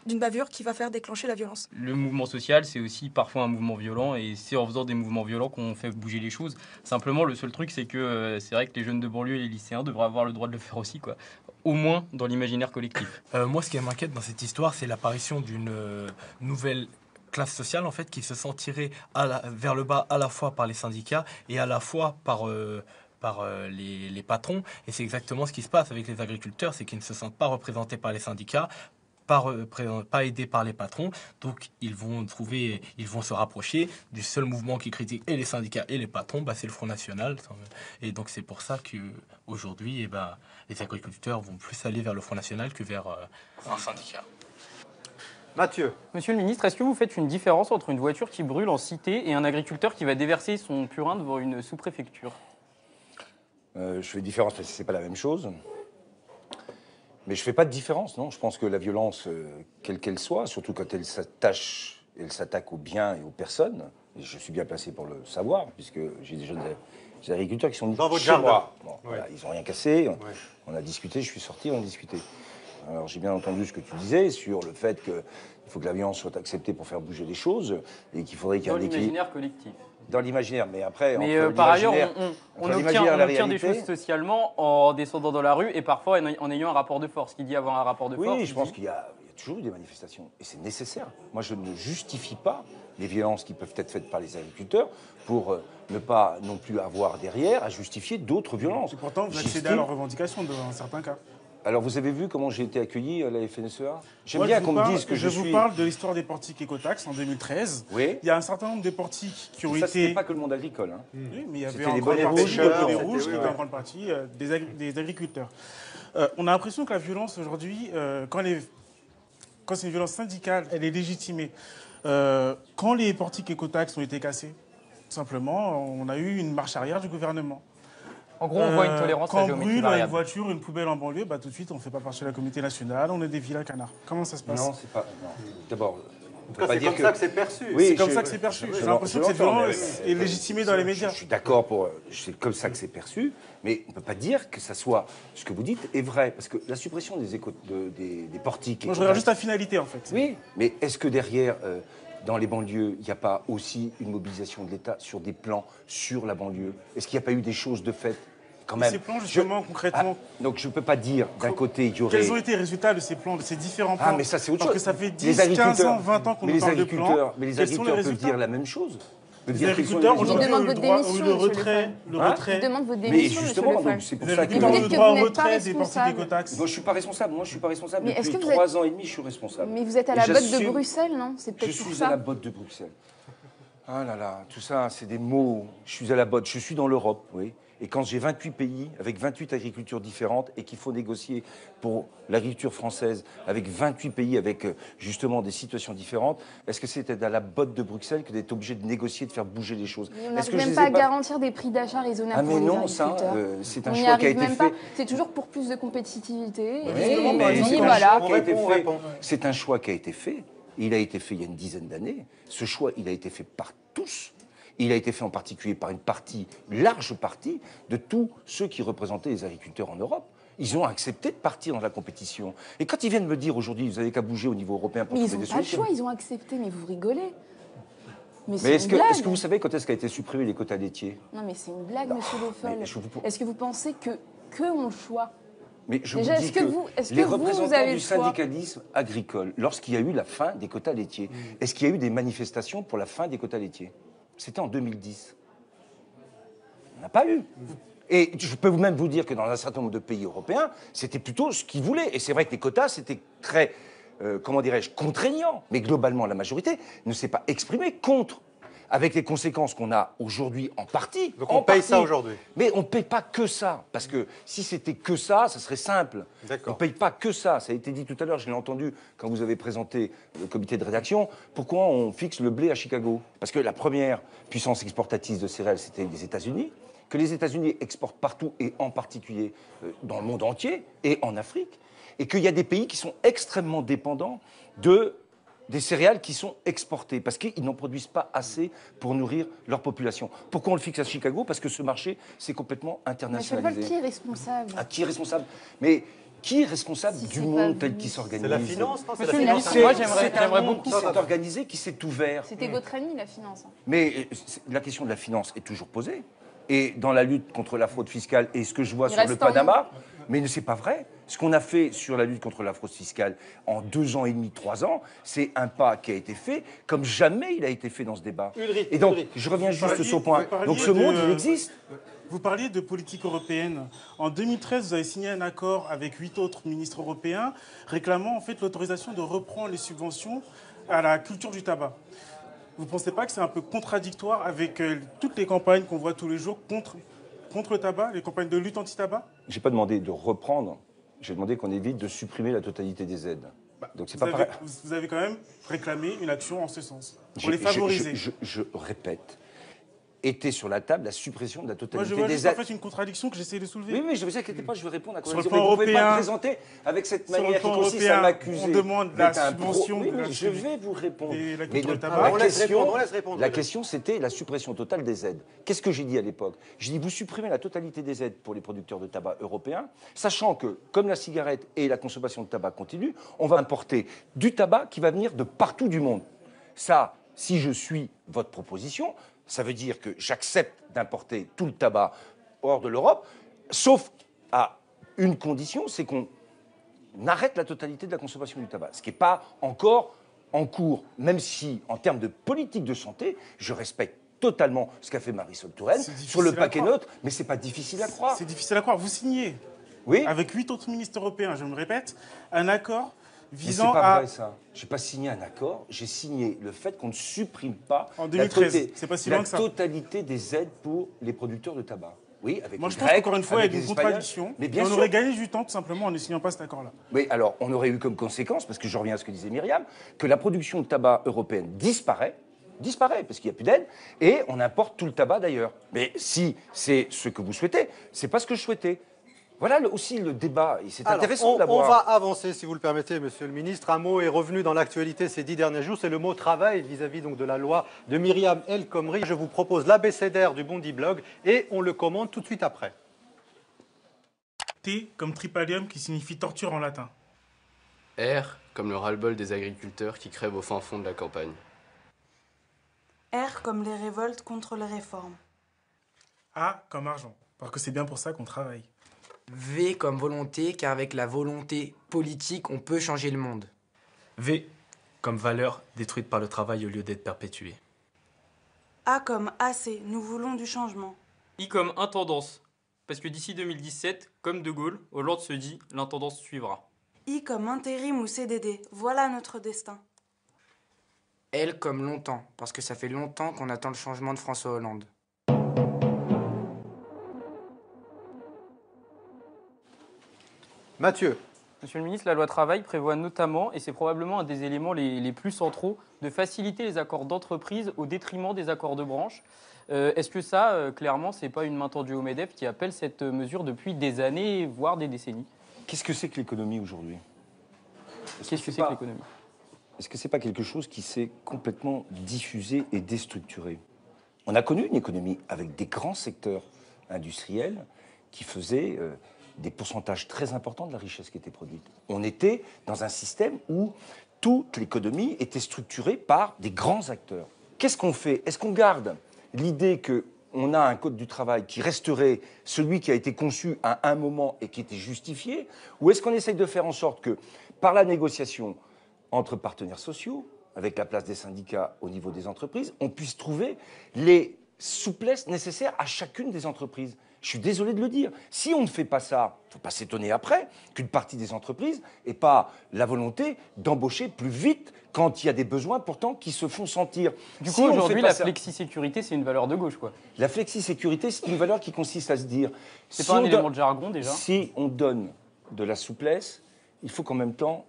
d'une bavure qui va faire déclencher la violence. Le mouvement social, c'est aussi parfois un mouvement violent, et c'est en faisant des mouvements violents qu'on fait bouger les choses. Simplement, le seul truc, c'est que c'est vrai que les jeunes de banlieue et les lycéens devraient avoir le droit de le faire aussi, quoi. Au moins dans l'imaginaire collectif. Moi, ce qui m'inquiète dans cette histoire, c'est l'apparition d'une nouvelle classe sociale en fait qui se sent tirée vers le bas à la fois par les syndicats et à la fois par les patrons. Et c'est exactement ce qui se passe avec les agriculteurs, c'est qu'ils ne se sentent pas représentés par les syndicats, pas aidés par les patrons, donc ils vont se rapprocher du seul mouvement qui critique et les syndicats et les patrons, c'est le Front National. Et donc c'est pour ça qu'aujourd'hui, les agriculteurs vont plus aller vers le Front National que vers un syndicat. Mathieu. Monsieur le ministre, est-ce que vous faites une différence entre une voiture qui brûle en cité et un agriculteur qui va déverser son purin devant une sous-préfecture? Je fais différence parce que ce n'est pas la même chose. Mais je ne fais pas de différence, non. Je pense que la violence, quelle qu'elle soit, surtout quand elle s'attaque aux biens et aux personnes, et je suis bien placé pour le savoir, puisque j'ai des agriculteurs qui sont dans votre chez jardin. moi. Bon, Ouais. voilà, ils n'ont rien cassé, on a discuté, je suis sorti, on a discuté. Alors j'ai bien entendu ce que tu disais sur le fait qu'il faut que la violence soit acceptée pour faire bouger les choses, et qu'il faudrait qu'il y ait Dans un équilibre. l'imaginaire collectif. Dans l'imaginaire, mais après, Mais entre par ailleurs, l'imaginaire- on entre obtient, l'imaginaire et la des réalité- choses socialement en descendant dans la rue et parfois en ayant un rapport de force. Qui dit avoir un rapport de force Oui, je pense dit- qu'il y a toujours eu des manifestations, et c'est nécessaire. Moi, je ne justifie pas les violences qui peuvent être faites par les agriculteurs pour ne pas non plus avoir derrière à justifier d'autres violences. Et pourtant, vous accédez J'estime- à leurs revendications dans certains cas. Alors, vous avez vu comment j'ai été accueilli à la FNSEA? J'aime Moi, bien je qu'on vous me parle- dise que je vous suis... parle de l'histoire des portiques écotax en 2013. Oui. Il y a un certain nombre de portiques qui ont Ça, été... c'était pas que le monde agricole. Hein. Oui, mais il y avait C'était en les grande bonnets partie rouges, des bonnets c'était- rouges qui oui, étaient oui. en grande partie des agriculteurs. On a l'impression que la violence aujourd'hui, quand c'est une violence syndicale, elle est légitimée. Quand les portiques écotax ont été cassés, tout simplement, on a eu une marche arrière du gouvernement. En gros, on voit une tolérance à Quand géométrie brûle une variable. voiture, une poubelle en banlieue, tout de suite, on ne fait pas partie de la communauté nationale, on est des villes à canards. Comment ça se passe? Non, c'est pas... non. D'abord... En tout cas, c'est comme ça que c'est perçu. C'est comme ça que c'est perçu. J'ai l'impression que cette violence est légitimée dans les médias. Je suis d'accord pour... C'est comme ça que c'est perçu, mais on ne peut pas dire que ça soit... Ce que vous dites est vrai, parce que la suppression des portiques... Moi, je regarde juste la finalité, en fait. Oui, mais est-ce que derrière, dans les banlieues, il n'y a pas aussi une mobilisation de l'État sur des plans sur la banlieue? Est-ce qu'il n'y a pas eu des choses de fait quand même? Ces plans, justement, concrètement... Donc je ne peux pas dire, d'un côté, il y aurait... Quels ont été les résultats de ces plans, de ces différents plans? Ah, mais ça, c'est autre chose. Parce que ça fait Les 10, 15 ans, 20 ans qu'on mais nous les parle de plans. agriculteurs, mais les Quels sont les agriculteurs peuvent résultats? dire la même chose. Peuvent Les dire quels sont agriculteurs, résultats. aujourd'hui, demande ont le votre droit, démission, ont eu le monsieur Le retrait. Foll. Le Hein retrait. Je demande votre Mais démission, justement, monsieur Le donc, Foll. c'est pour Les ça que... agriculteurs ont eu dites le que droit vous au n'êtes pas retrait des portiques responsable. écotax. Moi, je suis pas responsable. Moi, je suis pas responsable. Mais est-ce Depuis que vous êtes- 3 ans et demi, je suis responsable. Mais vous êtes à Et la botte de j'assume- Bruxelles, non? C'est Je peut-être pour suis à la ça. botte de Bruxelles. Ah là là, tout ça, c'est des mots. Je suis à la botte. Je suis dans l'Europe, oui. Et quand j'ai 28 pays, avec 28 agricultures différentes, et qu'il faut négocier pour l'agriculture française, avec 28 pays, avec justement des situations différentes, est-ce que c'était à la botte de Bruxelles que d'être obligé de négocier, de faire bouger les choses? Mais on Est-ce n'arrive que je même les pas ai à garantir des prix d'achat raisonnables Ah mais pour les non, ça, agriculteurs. c'est un On n'y choix qui a arrive été même fait. pas. C'est toujours pour plus de compétitivité. Oui, Et on mais dit, c'est un voilà. choix qui a été On fait. répond. C'est un choix qui a été fait. Il a été fait il y a une dizaine d'années. Ce choix, il a été fait par tous. Il a été fait en particulier par une large partie de tous ceux qui représentaient les agriculteurs en Europe. Ils ont accepté de partir dans la compétition. Et quand ils viennent me dire aujourd'hui, vous n'avez qu'à bouger au niveau européen pour Mais ils trouver n'ont des pas le solutions. choix, ils ont accepté, mais vous rigolez. Mais Mais c'est est-ce une que, blague. est-ce que vous savez quand est-ce qu'a été supprimé les quotas laitiers? Non, mais c'est une blague, monsieur Le Foll. mais je vous- Est-ce que vous pensez que ont le choix? Mais je Déjà, vous dis est-ce que vous les vous représentants avez du le choix? syndicalisme agricole, lorsqu'il y a eu la fin des quotas laitiers, est-ce qu'il y a eu des manifestations pour la fin des quotas laitiers? C'était en 2010. On n'a pas eu. Et je peux même vous dire que dans un certain nombre de pays européens, c'était plutôt ce qu'ils voulaient. Et c'est vrai que les quotas, c'était très, comment dirais-je, contraignant. Mais globalement, la majorité ne s'est pas exprimée contre. Avec les conséquences qu'on a aujourd'hui en partie. Donc on paye ça aujourd'hui. Mais on ne paye pas que ça. Parce que si c'était que ça serait simple. On ne paye pas que ça. Ça a été dit tout à l'heure, je l'ai entendu quand vous avez présenté le comité de rédaction. Pourquoi on fixe le blé à Chicago? Parce que la première puissance exportatrice de céréales, c'était les États-Unis. Que les États-Unis exportent partout, et en particulier dans le monde entier, et en Afrique. Et qu'il y a des pays qui sont extrêmement dépendants des céréales qui sont exportées, parce qu'ils n'en produisent pas assez pour nourrir leur population. Pourquoi on le fixe à Chicago? Parce que ce marché, c'est complètement Monsieur Le internationalisé. Foll, qui est responsable? Ah, qui est responsable? Mais qui est responsable du monde tel qu'il s'organise? C'est la finance, non? C'est la Monsieur le finance. ministre, moi, C'est un j'aimerais monde beaucoup qui s'est organisé, qui s'est ouvert. C'était votre ami, la finance. Mais la question de la finance est toujours posée. Et dans la lutte contre la fraude fiscale, et ce que je vois Il sur le reste en Panama, mais ce n'est pas vrai. Ce qu'on a fait sur la lutte contre la fraude fiscale en 2 ans et demi, 3 ans, c'est un pas qui a été fait comme jamais il a été fait dans ce débat. Et donc, je reviens juste sur ce point. Donc ce monde, il existe. Vous parliez de politique européenne. En 2013, vous avez signé un accord avec 8 autres ministres européens réclamant en fait l'autorisation de reprendre les subventions à la culture du tabac. Vous ne pensez pas que c'est un peu contradictoire avec toutes les campagnes qu'on voit tous les jours contre le tabac, les campagnes de lutte anti-tabac? Je n'ai pas demandé de reprendre, j'ai demandé qu'on évite de supprimer la totalité des aides. Donc c'est pas pareil. Vous avez quand même réclamé une action en ce sens, pour les favoriser. Je répète, était sur la table la suppression de la Moi, totalité je vois des juste en aides. fait une contradiction que j'essaie de soulever. Oui, mais je vous inquiétez pas, je vais répondre à la Sur le contradiction. plan Vous ne pouvez pas européen, me présenter avec cette sur le manière qui plan consiste à européen, m'accuser. on demande la d'être un pro. subvention Oui, de mais la je vais vous répondre. et la Mais culture le- du tabac. On laisse répondre. la question, c'était la suppression totale des aides. Qu'est-ce que j'ai dit à l'époque? J'ai dit, vous supprimez la totalité des aides pour les producteurs de tabac européens, sachant que, comme la cigarette et la consommation de tabac continue, on va importer du tabac qui va venir de partout du monde. Ça, si je suis votre proposition, ça veut dire que j'accepte d'importer tout le tabac hors de l'Europe, sauf à une condition, c'est qu'on arrête la totalité de la consommation du tabac, ce qui n'est pas encore en cours, même si, en termes de politique de santé, je respecte totalement ce qu'a fait Marisol Touraine sur le paquet neutre, mais ce n'est pas difficile à croire. C'est difficile à croire. Vous signez, avec 8 autres ministres européens, je me répète, un accord visant c'est pas à... vrai, ça. Je n'ai pas signé un accord, j'ai signé le fait qu'on ne supprime pas En 2013, c'est pas si loin que ça. totalité des aides pour les producteurs de tabac. Oui, avec Moi, les je pense Grecs, qu'encore une fois, il y a avec une les Espagnols. contradiction. Mais bien on sûr. aurait gagné du temps, tout simplement, en ne signant pas cet accord-là. Oui, alors, on aurait eu comme conséquence, parce que je reviens à ce que disait Myriam, que la production de tabac européenne disparaît, parce qu'il n'y a plus d'aide, et on importe tout le tabac d'ailleurs. Mais si c'est ce que vous souhaitez, c'est pas ce que je souhaitais. Voilà aussi le débat, et c'est intéressant d'avoir... On va avancer, si vous le permettez, Monsieur le Ministre. Un mot est revenu dans l'actualité ces 10 derniers jours, c'est le mot travail vis-à-vis donc de la loi de Myriam El Khomri. Je vous propose l'abécédaire du Bondi Blog et on le commente tout de suite après. T comme tripalium qui signifie torture en latin. R comme le ras-le-bol des agriculteurs qui crèvent au fin fond de la campagne. R comme les révoltes contre les réformes. A comme argent, parce que c'est bien pour ça qu'on travaille. V comme volonté, car avec la volonté politique, on peut changer le monde. V comme valeur détruite par le travail au lieu d'être perpétuée. A comme assez, nous voulons du changement. I comme intendance, parce que d'ici 2017, comme De Gaulle, Hollande se dit « l'intendance suivra ». I comme intérim ou CDD, voilà notre destin. L comme longtemps, parce que ça fait longtemps qu'on attend le changement de François Hollande. Mathieu. Monsieur le ministre, la loi travail prévoit notamment, et c'est probablement un des éléments les plus centraux, de faciliter les accords d'entreprise au détriment des accords de branche. Est-ce que ça, clairement, c'est pas une main tendue au MEDEF qui appelle cette mesure depuis des années, voire des décennies? Qu'est-ce que c'est que l'économie aujourd'hui? Qu'est-ce que c'est que l'économie? Est-ce que ce n'est pas quelque chose qui s'est complètement diffusé et déstructuré? On a connu une économie avec des grands secteurs industriels qui faisaient des pourcentages très importants de la richesse qui était produite. On était dans un système où toute l'économie était structurée par des grands acteurs. Qu'est-ce qu'on fait? Est-ce qu'on garde l'idée qu'on a un code du travail qui resterait celui qui a été conçu à un moment et qui était justifié? Ou est-ce qu'on essaye de faire en sorte que, par la négociation entre partenaires sociaux, avec la place des syndicats au niveau des entreprises, on puisse trouver les souplesses nécessaires à chacune des entreprises? Je suis désolé de le dire. Si on ne fait pas ça, il ne faut pas s'étonner après qu'une partie des entreprises n'ait pas la volonté d'embaucher plus vite quand il y a des besoins pourtant qui se font sentir. Du coup, aujourd'hui, la flexi-sécurité, c'est une valeur de gauche, quoi. La flexi-sécurité, c'est une valeur qui consiste à se dire... C'est pas un élément de jargon, déjà? Si on donne de la souplesse, il faut qu'en même temps,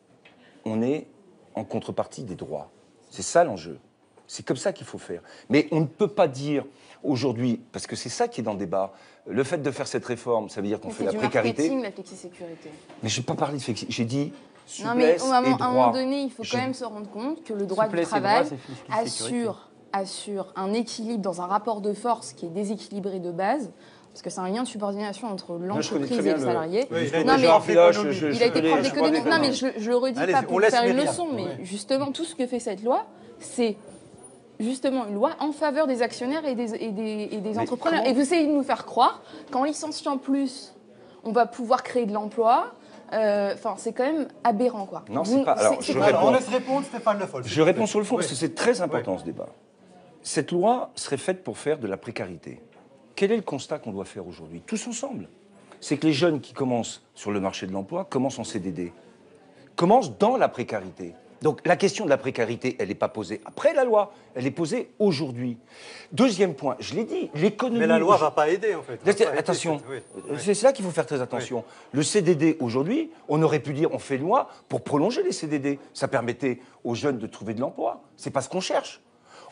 on ait en contrepartie des droits. C'est ça l'enjeu. C'est comme ça qu'il faut faire. Mais on ne peut pas dire aujourd'hui, parce que c'est ça qui est dans le débat, le fait de faire cette réforme, ça veut dire qu'on fait la précarité. C'est du marketing, la flexi-sécurité. Mais je n'ai pas parlé de flexi, j'ai dit souplesse non, mais à un droit. moment donné, il faut quand même se rendre compte que le droit du travail droit, assure un équilibre dans un rapport de force qui est déséquilibré de base. Parce que c'est un lien de subordination entre l'entreprise et le salarié. Oui, non, mais il a été prof d'économie. d'économie. Non, mais je le redis pas pour faire une leçon, mais justement, tout ce que fait cette loi, c'est justement une loi en faveur des actionnaires et des entrepreneurs. Et vous essayez de nous faire croire qu'en licenciant plus, on va pouvoir créer de l'emploi. Enfin, c'est quand même aberrant, quoi. Non, c'est pas. Alors, on laisse répondre Stéphane Le Foll. Je réponds sur le fond parce que c'est très important ce débat. Cette loi serait faite pour faire de la précarité. Quel est le constat qu'on doit faire aujourd'hui, tous ensemble? C'est que les jeunes qui commencent sur le marché de l'emploi commencent en CDD, commencent dans la précarité. Donc la question de la précarité, elle n'est pas posée après la loi, elle est posée aujourd'hui. Deuxième point, je l'ai dit, l'économie... Mais la loi ne va pas aider, en fait. Attention, c'est là qu'il faut faire très attention. Oui. Le CDD, aujourd'hui, on aurait pu dire on fait une loi pour prolonger les CDD. Ça permettait aux jeunes de trouver de l'emploi. C'est pas ce qu'on cherche.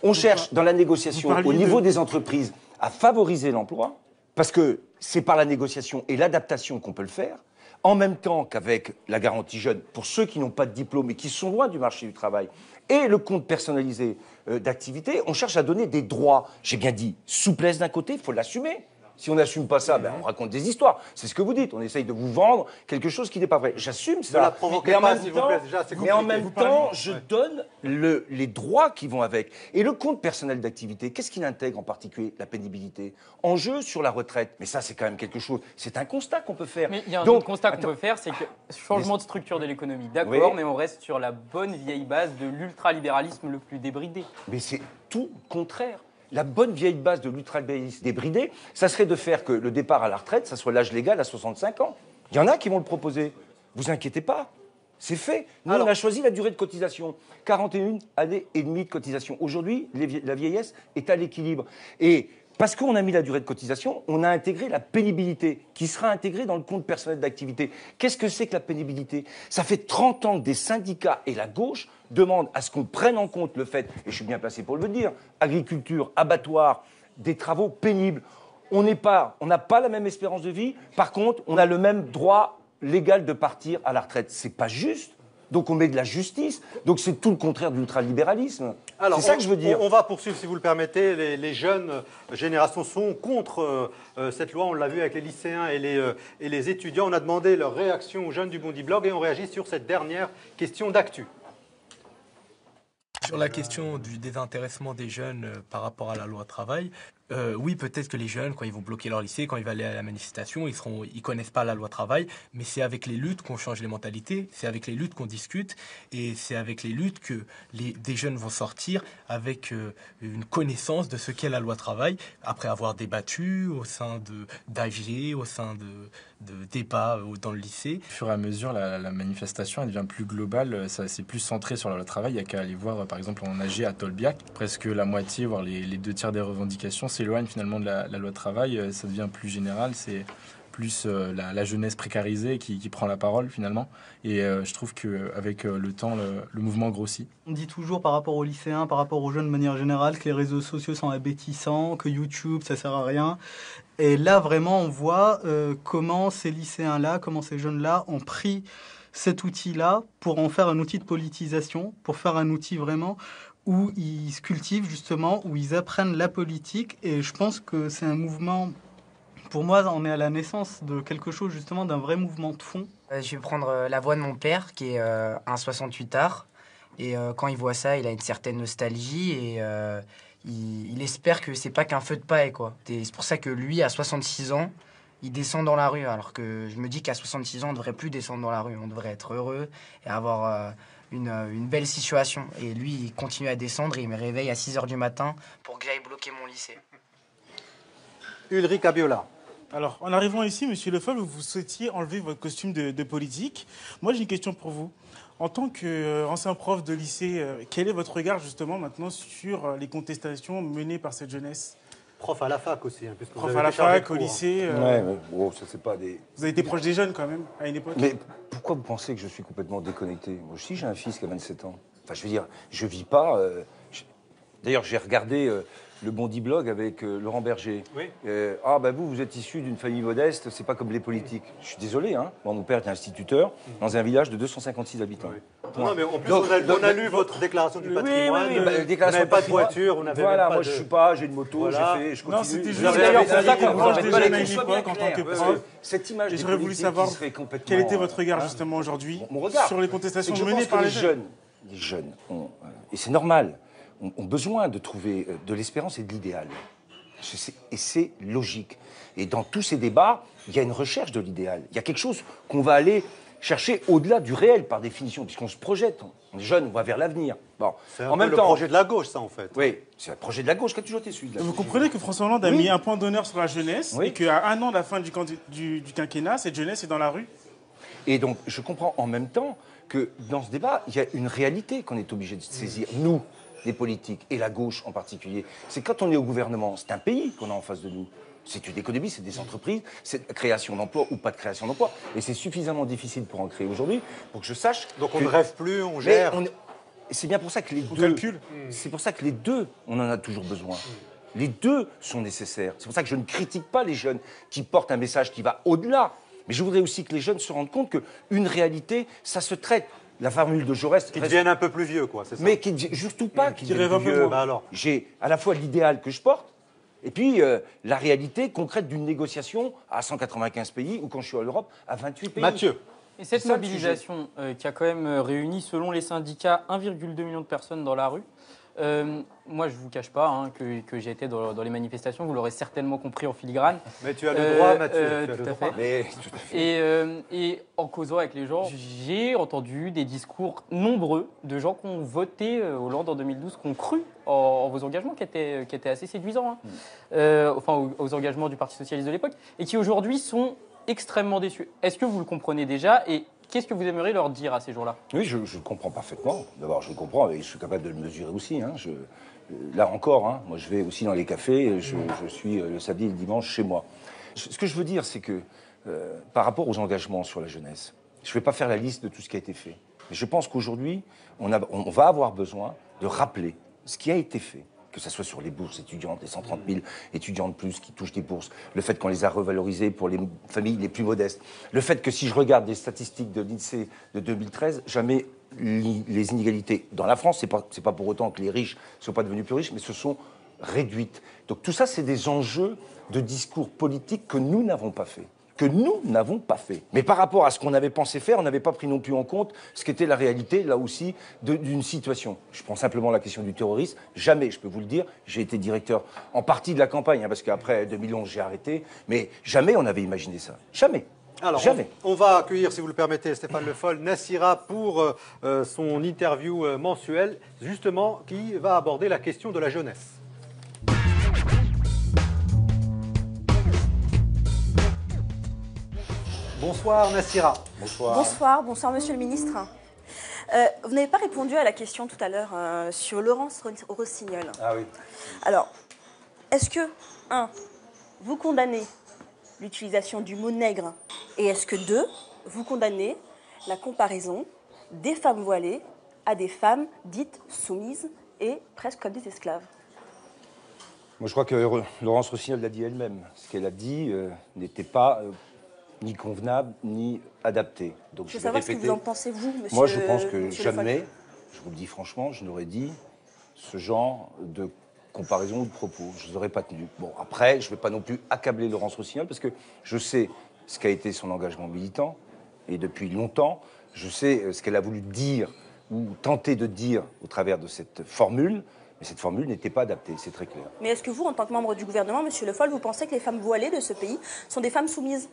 On cherche, dans la négociation, au niveau des entreprises, à favoriser l'emploi, parce que c'est par la négociation et l'adaptation qu'on peut le faire, en même temps qu'avec la garantie jeune, pour ceux qui n'ont pas de diplôme et qui sont loin du marché du travail, et le compte personnalisé d'activité, on cherche à donner des droits. J'ai bien dit souplesse d'un côté, il faut l'assumer. Si on n'assume pas ça, on raconte des histoires. C'est ce que vous dites. On essaye de vous vendre quelque chose qui n'est pas vrai. J'assume ça. Ne la provoquez pas, s'il vous plaît. Déjà, c'est compliqué. Mais en même temps, je donne les droits qui vont avec. Et le compte personnel d'activité, qu'est-ce qu'il intègre en particulier? La pénibilité. Enjeu sur la retraite. Mais ça, c'est quand même quelque chose. C'est un constat qu'on peut faire. Mais il y a un autre constat qu'on peut faire, c'est que changement de structure de l'économie. D'accord, mais on reste sur la bonne vieille base de l'ultralibéralisme le plus débridé. Mais c'est tout le contraire. La bonne vieille base de l'ultralibéralisme débridé, ça serait de faire que le départ à la retraite, ça soit l'âge légal à 65 ans. Il y en a qui vont le proposer. Vous inquiétez pas. C'est fait. Nous, on a choisi la durée de cotisation. 41 années et demie de cotisation. Aujourd'hui, la vieillesse est à l'équilibre. Et parce qu'on a mis la durée de cotisation, on a intégré la pénibilité qui sera intégrée dans le compte personnel d'activité. Qu'est-ce que c'est que la pénibilité? Ça fait 30 ans que des syndicats et la gauche demandent à ce qu'on prenne en compte le fait, et je suis bien placé pour le dire, agriculture, abattoir, des travaux pénibles. On n'a pas la même espérance de vie, par contre, on a le même droit légal de partir à la retraite. C'est pas juste. Donc on met de la justice. Donc c'est tout le contraire de l'ultralibéralisme. C'est ça que je veux dire. On va poursuivre, si vous le permettez. Les jeunes générations sont contre cette loi. On l'a vu avec les lycéens et les étudiants. On a demandé leur réaction aux jeunes du Bondi Blog et on réagit sur cette dernière question d'actu. Sur la question du désintéressement des jeunes par rapport à la loi travail, oui, peut-être que les jeunes, quand ils vont bloquer leur lycée, quand ils vont aller à la manifestation, ils connaissent pas la loi travail, mais c'est avec les luttes qu'on change les mentalités, c'est avec les luttes qu'on discute, et c'est avec les luttes que des jeunes vont sortir avec une connaissance de ce qu'est la loi travail, après avoir débattu au sein d'AG, au sein de débats dans le lycée. Au fur et à mesure, la manifestation elle devient plus globale, c'est plus centré sur la loi travail. Il n'y a qu'à aller voir, par exemple, en AG à Tolbiac, presque la moitié, voire les 2 tiers des revendications s'éloignent finalement de la loi de travail. Ça devient plus général, c'est plus la jeunesse précarisée qui prend la parole finalement. Et je trouve qu'avec le temps, le mouvement grossit. On dit toujours par rapport aux lycéens, par rapport aux jeunes de manière générale, que les réseaux sociaux sont abétissants, que YouTube, ça sert à rien. Et là, vraiment, on voit comment ces lycéens-là, comment ces jeunes-là ont pris cet outil-là pour en faire un outil de politisation, pour faire un outil vraiment où ils se cultivent justement, où ils apprennent la politique. Et je pense que c'est un mouvement, pour moi, on est à la naissance de quelque chose justement, d'un vrai mouvement de fond. Je vais prendre la voix de mon père, qui est un 68 art. Et quand il voit ça, il a une certaine nostalgie et il espère que c'est pas qu'un feu de paille, quoi. C'est pour ça que lui, à 66 ans, il descend dans la rue. Alors que je me dis qu'à 66 ans, on ne devrait plus descendre dans la rue. On devrait être heureux et avoir une belle situation. Et lui, il continue à descendre et il me réveille à 6h du matin pour que j'aille bloquer mon lycée. Ulrich Abiola. Alors, en arrivant ici, Monsieur Le Foll, vous souhaitiez enlever votre costume de politique. Moi, j'ai une question pour vous. En tant qu'ancien prof de lycée, quel est votre regard justement maintenant sur les contestations menées par cette jeunesse? Prof à la fac aussi. Hein, prof à la fac, au lycée. Ouais, mais bon, ça c'est pas des... Vous avez été proche des jeunes quand même, à une époque. Mais pourquoi vous pensez que je suis complètement déconnecté? Moi aussi, j'ai un fils qui a 27 ans. Enfin, je veux dire, je vis pas... D'ailleurs, j'ai regardé le Bondi Blog avec Laurent Berger. Oui. Vous êtes issu d'une famille modeste, c'est pas comme les politiques. Je suis désolé, hein. Bon, mon père était instituteur dans un village de 256 habitants. Oui. Non, mais en plus, on a lu votre déclaration du patrimoine. Oui, vous n'avez pas de voiture, on n'avait voilà, pas moi je suis pas, j'ai une moto, voilà. je continue. Non, c'était juste d'ailleurs pour ça qu'on vous range embête des pas jeunes à les une époque en tant que prof. Cette image et j'aurais voulu savoir quel était votre regard justement aujourd'hui sur les contestations menées par les jeunes. Les jeunes, et c'est normal, ont besoin de trouver de l'espérance et de l'idéal. Et c'est logique. Et dans tous ces débats, il y a une recherche de l'idéal. Il y a quelque chose qu'on va aller chercher au-delà du réel, par définition, puisqu'on se projette. On est jeune, on va vers l'avenir. Bon. C'est un peu le projet de la gauche, ça, en fait. Oui, c'est le projet de la gauche qui a toujours été celui de la gauche. Vous comprenez que François Hollande a mis un point d'honneur sur la jeunesse et qu'à 1 an de la fin du quinquennat, cette jeunesse est dans la rue. Et donc, je comprends en même temps que dans ce débat, il y a une réalité qu'on est obligé de saisir. Nous, les politiques, et la gauche en particulier, c'est quand on est au gouvernement, c'est un pays qu'on a en face de nous. C'est une économie, c'est des entreprises, c'est création d'emplois ou pas de création d'emplois. Et c'est suffisamment difficile pour en créer aujourd'hui pour que je sache. Donc on ne rêve plus, on gère. C'est bien pour ça que les deux. C'est pour ça que les deux, on en a toujours besoin. Les deux sont nécessaires. C'est pour ça que je ne critique pas les jeunes qui portent un message qui va au-delà. Mais je voudrais aussi que les jeunes se rendent compte qu'une réalité, ça se traite. La formule de Jaurès... Qui deviennent un peu plus vieux, quoi, c'est ça? Mais surtout pas qui deviennent plus vieux. J'ai à la fois l'idéal que je porte, et puis la réalité concrète d'une négociation à 195 pays, ou quand je suis en Europe, à 28 pays. Mathieu. Et cette mobilisation qui a quand même réuni, selon les syndicats, 1,2 million de personnes dans la rue. Moi, je ne vous cache pas hein, que j'ai été dans les manifestations, vous l'aurez certainement compris en filigrane. Mais tu as le droit, Mathieu. Tout à fait. Et en causant avec les gens, j'ai entendu des discours nombreux de gens qui ont voté Hollande en 2012, qui ont cru en vos engagements, qui étaient assez séduisants, hein. Enfin aux engagements du Parti socialiste de l'époque, et qui aujourd'hui sont extrêmement déçus. Est-ce que vous le comprenez déjà et qu'est-ce que vous aimeriez leur dire à ces jours-là? Oui, je le comprends parfaitement. D'abord, je le comprends et je suis capable de le mesurer aussi. Hein. Là encore, hein, moi je vais aussi dans les cafés, je suis le samedi et le dimanche chez moi. Ce que je veux dire, c'est que par rapport aux engagements sur la jeunesse, je ne vais pas faire la liste de tout ce qui a été fait. Mais je pense qu'aujourd'hui, on va avoir besoin de rappeler ce qui a été fait. Que ce soit sur les bourses étudiantes, les 130 000 étudiants de plus qui touchent des bourses, le fait qu'on les a revalorisées pour les familles les plus modestes, le fait que si je regarde les statistiques de l'INSEE de 2013, jamais les inégalités dans la France, c'est pas pour autant que les riches ne sont pas devenus plus riches, mais se sont réduites. Donc tout ça, c'est des enjeux de discours politique que nous n'avons pas fait. Mais par rapport à ce qu'on avait pensé faire, on n'avait pas pris non plus en compte ce qu'était la réalité, là aussi, d'une situation. Je prends simplement la question du terrorisme. Jamais, je peux vous le dire, j'ai été directeur en partie de la campagne, hein, parce qu'après 2011, j'ai arrêté, mais jamais on n'avait imaginé ça. Jamais. Alors, jamais. On va accueillir, si vous le permettez, Stéphane Le Foll, Nassira pour son interview mensuelle, justement, qui va aborder la question de la jeunesse. Bonsoir Nassira. Bonsoir. Bonsoir Monsieur le Ministre. Vous n'avez pas répondu à la question tout à l'heure sur Laurence Rossignol. Ah oui. Alors, est-ce que, 1, vous condamnez l'utilisation du mot nègre et est-ce que, 2, vous condamnez la comparaison des femmes voilées à des femmes dites soumises et presque comme des esclaves? Moi, je crois que Laurence Rossignol l'a dit elle-même. Ce qu'elle a dit n'était pas... ni convenable, ni adapté. Donc, je veux savoir ce que vous en pensez, vous, monsieur. Moi, je pense que jamais, je vous le dis franchement, je n'aurais dit ce genre de comparaison ou de propos. Je ne les aurais pas tenus. Bon, après, je ne vais pas non plus accabler Laurence Rossignol, parce que je sais ce qu'a été son engagement militant, et depuis longtemps, je sais ce qu'elle a voulu dire, ou tenter de dire au travers de cette formule, mais cette formule n'était pas adaptée, c'est très clair. Mais est-ce que vous, en tant que membre du gouvernement, monsieur Le Foll, vous pensez que les femmes voilées de ce pays sont des femmes soumises?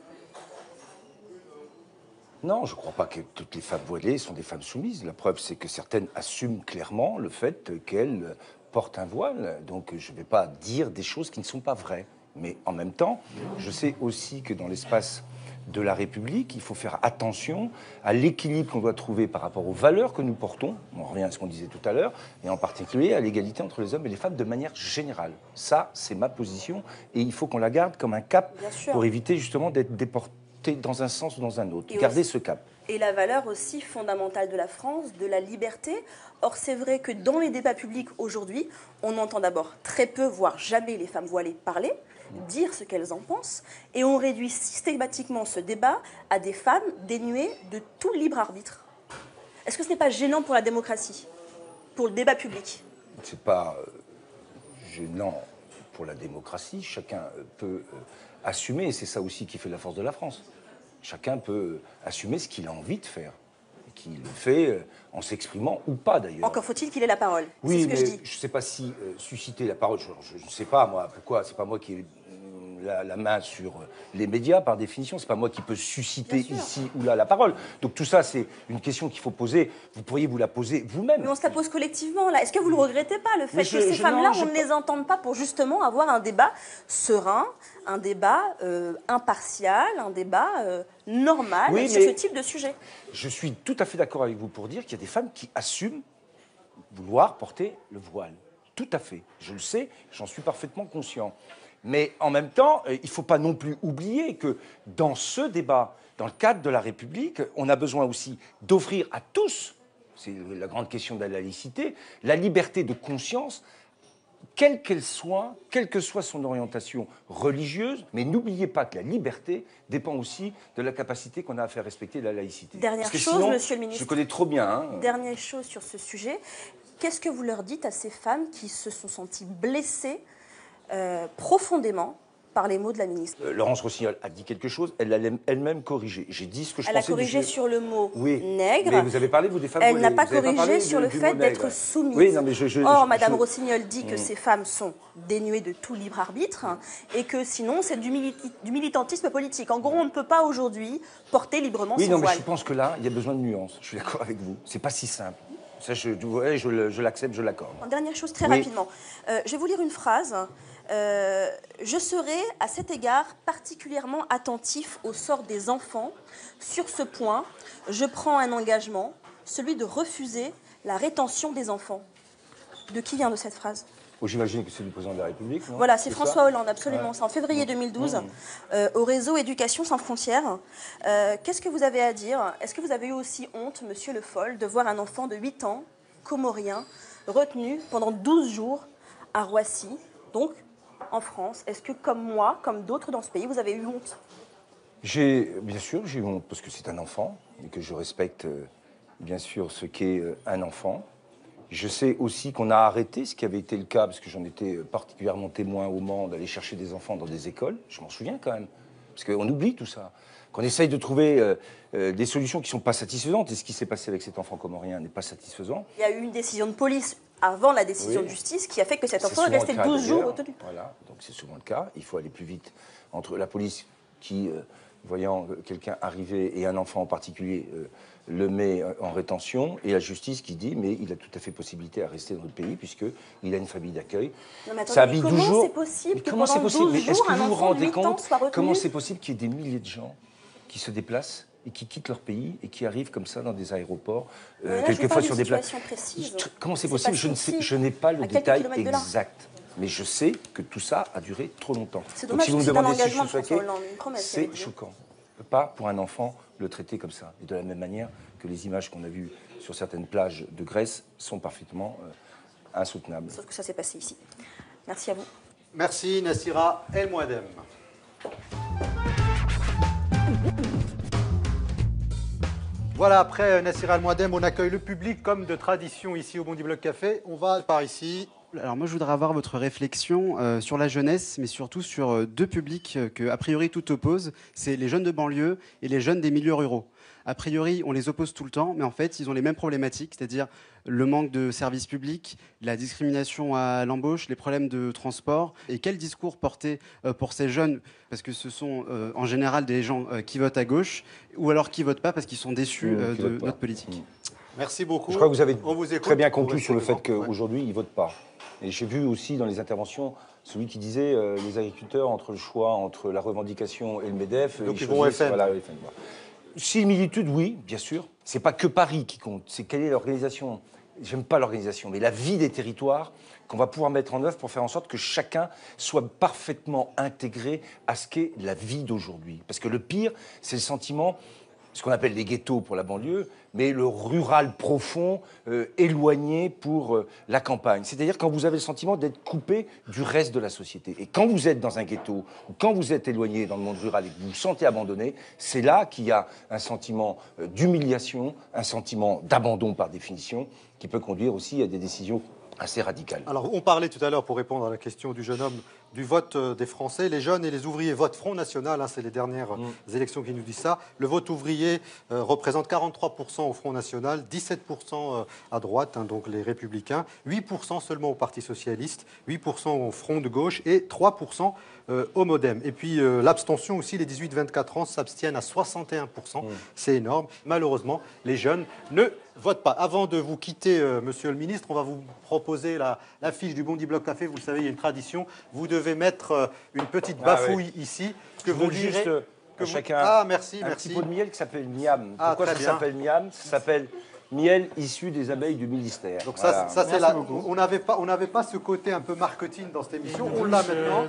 Non, je ne crois pas que toutes les femmes voilées sont des femmes soumises. La preuve, c'est que certaines assument clairement le fait qu'elles portent un voile. Donc, je ne vais pas dire des choses qui ne sont pas vraies. Mais en même temps, je sais aussi que dans l'espace de la République, il faut faire attention à l'équilibre qu'on doit trouver par rapport aux valeurs que nous portons. On revient à ce qu'on disait tout à l'heure, et en particulier à l'égalité entre les hommes et les femmes de manière générale. Ça, c'est ma position, et il faut qu'on la garde comme un cap pour éviter justement d'être déporté dans un sens ou dans un autre. Gardez ce cap. Et la valeur aussi fondamentale de la France, de la liberté. Or, c'est vrai que dans les débats publics aujourd'hui, on entend d'abord très peu, voire jamais les femmes voilées parler, dire ce qu'elles en pensent, et on réduit systématiquement ce débat à des femmes dénuées de tout libre arbitre. Est-ce que ce n'est pas gênant pour la démocratie, pour le débat public? C'est pas gênant pour la démocratie. Chacun peut assumer, et c'est ça aussi qui fait la force de la France. Chacun peut assumer ce qu'il a envie de faire, et qu'il le fait en s'exprimant ou pas d'ailleurs. Encore faut-il qu'il ait la parole. Oui, c'est ce que mais je dis. Je ne sais pas si susciter la parole, je ne sais pas moi, pourquoi, c'est pas moi qui ai la main sur les médias par définition, c'est pas moi qui peux susciter ici ou là la parole. Donc tout ça, c'est une question qu'il faut poser, vous pourriez vous la poser vous-même. Mais on se la pose collectivement là. Est-ce que vous ne le regrettez pas, le fait que ces femmes-là, on ne les entende pas pour justement avoir un débat serein, un débat impartial, un débat normal sur ce type de sujet? Je suis tout à fait d'accord avec vous pour dire qu'il y a des femmes qui assument vouloir porter le voile. Tout à fait. Je le sais, j'en suis parfaitement conscient. Mais en même temps, il ne faut pas non plus oublier que dans ce débat, dans le cadre de la République, on a besoin aussi d'offrir à tous, c'est la grande question de la laïcité, la liberté de conscience quelle qu'elle soit, quelle que soit son orientation religieuse, mais n'oubliez pas que la liberté dépend aussi de la capacité qu'on a à faire respecter la laïcité. Dernière Parce que chose, sinon, monsieur le ministre. je connais trop bien. Hein. Dernière chose sur ce sujet. Qu'est-ce que vous leur dites à ces femmes qui se sont senties blessées profondément par les mots de la ministre? Laurence Rossignol a dit quelque chose, elle l'a elle-même corrigé. J'ai dit ce que je Elle a pensais. corrigé sur le mot oui. nègre. Mais vous avez parlé, vous, des femmes Elle volées. n'a pas Vous avez corrigé parlé sur le du fait mot d'être nègre. soumise. Oui, non, mais Or, Madame Rossignol dit que ces femmes sont dénuées de tout libre arbitre et que sinon, c'est du militantisme politique. En gros, on ne peut pas aujourd'hui porter librement son non, voile. mais je pense que là, il y a besoin de nuances. Je suis d'accord avec vous. C'est pas si simple. Ça, je l'accepte, je l'accorde. Dernière chose, très rapidement. Je vais vous lire une phrase. Je serai, à cet égard, particulièrement attentif au sort des enfants. Sur ce point, je prends un engagement, celui de refuser la rétention des enfants. De qui vient de cette phrase? J'imagine que c'est du président de la République, non? Voilà, c'est François Hollande, absolument. Ouais. C'est en février 2012, au réseau Éducation sans frontières. Qu'est-ce que vous avez à dire? Est-ce que vous avez eu aussi honte, monsieur Le Foll, de voir un enfant de 8 ans, comorien, retenu pendant 12 jours à Roissy, donc en France? Est-ce que, comme moi, comme d'autres dans ce pays, vous avez eu honte? Bien sûr, j'ai eu honte, parce que c'est un enfant, et que je respecte, bien sûr, ce qu'est un enfant. Je sais aussi qu'on a arrêté, ce qui avait été le cas, parce que j'en étais particulièrement témoin au Mans, d'aller chercher des enfants dans des écoles. Je m'en souviens quand même, parce qu'on oublie tout ça. Qu'on essaye de trouver des solutions qui ne sont pas satisfaisantes, et ce qui s'est passé avec cet enfant comorien n'est pas satisfaisant. Il y a eu une décision de police avant la décision de justice qui a fait que cet enfant est resté 12 jours retenu. Voilà, donc c'est souvent le cas. Il faut aller plus vite entre la police qui, voyant quelqu'un arriver, et un enfant en particulier, le met en rétention, et la justice qui dit mais il a tout à fait possibilité à rester dans notre pays puisqu'il a une famille d'accueil. Ça habite 12 jours. Comment c'est possible que pendant 12 jours, est-ce que vous vous rendez compte soit retenu? Comment c'est possible qu'il y ait des milliers de gens qui se déplacent et qui quittent leur pays et qui arrivent comme ça dans des aéroports, quelquefois sur des places. Comment c'est possible? Je n'ai pas le détail exact. Mais je sais que tout ça a duré trop longtemps. C'est dommage, si vous me demandez si je suis choqué, c'est choquant. On ne peut pas, pour un enfant, le traiter comme ça. Et de la même manière que les images qu'on a vues sur certaines plages de Grèce sont parfaitement insoutenables. Sauf que ça s'est passé ici. Merci à vous. Merci Nassira El Mouadem. Voilà, après Nassira El Mouadem, on accueille le public comme de tradition ici au Bondi Bloc Café. On va par ici. Alors moi je voudrais avoir votre réflexion sur la jeunesse, mais surtout sur deux publics que a priori tout oppose, c'est les jeunes de banlieue et les jeunes des milieux ruraux. A priori on les oppose tout le temps, mais en fait ils ont les mêmes problématiques, c'est-à-dire le manque de services publics, la discrimination à l'embauche, les problèmes de transport. Et quel discours porter pour ces jeunes, parce que ce sont en général des gens qui votent à gauche, ou alors qui votent pas parce qu'ils sont déçus de notre politique. Merci beaucoup. Je crois que vous avez vous très bien conclu sur le fait qu'aujourd'hui ils ne votent pas. Et j'ai vu aussi dans les interventions celui qui disait les agriculteurs entre le choix entre la revendication et le MEDEF. Donc ils vont au FN. Voilà, FN. Similitude, oui, bien sûr. C'est pas que Paris qui compte. C'est quelle est l'organisation. J'aime pas l'organisation, mais la vie des territoires qu'on va pouvoir mettre en œuvre pour faire en sorte que chacun soit parfaitement intégré à ce qu'est la vie d'aujourd'hui. Parce que le pire, c'est le sentiment, ce qu'on appelle les ghettos pour la banlieue, mais le rural profond, éloigné pour la campagne. C'est-à-dire quand vous avez le sentiment d'être coupé du reste de la société. Et quand vous êtes dans un ghetto, ou quand vous êtes éloigné dans le monde rural et que vous vous sentez abandonné, c'est là qu'il y a un sentiment d'humiliation, un sentiment d'abandon par définition, qui peut conduire aussi à des décisions assez radicales. Alors, on parlait tout à l'heure, pour répondre à la question du jeune homme, du vote des Français. Les jeunes et les ouvriers votent Front National, hein, c'est les dernières élections qui nous disent ça. Le vote ouvrier représente 43% au Front National, 17% à droite, hein, donc les Républicains, 8% seulement au Parti Socialiste, 8% au Front de gauche et 3% au Modem. Et puis l'abstention aussi, les 18-24 ans s'abstiennent à 61%, c'est énorme. Malheureusement, les jeunes ne votent pas. Avant de vous quitter, monsieur le ministre, on va vous proposer la fiche du Bondi Bloc Café. Vous le savez, il y a une tradition. Vous devez mettre une petite bafouille ici. Que vous direz que chacun merci. Un petit pot de miel qui s'appelle miam. Pourquoi ça s'appelle miam? Ça s'appelle miel issu des abeilles du ministère. Donc voilà. ça c'est là. On n'avait pas ce côté un peu marketing dans cette émission. On l'a maintenant.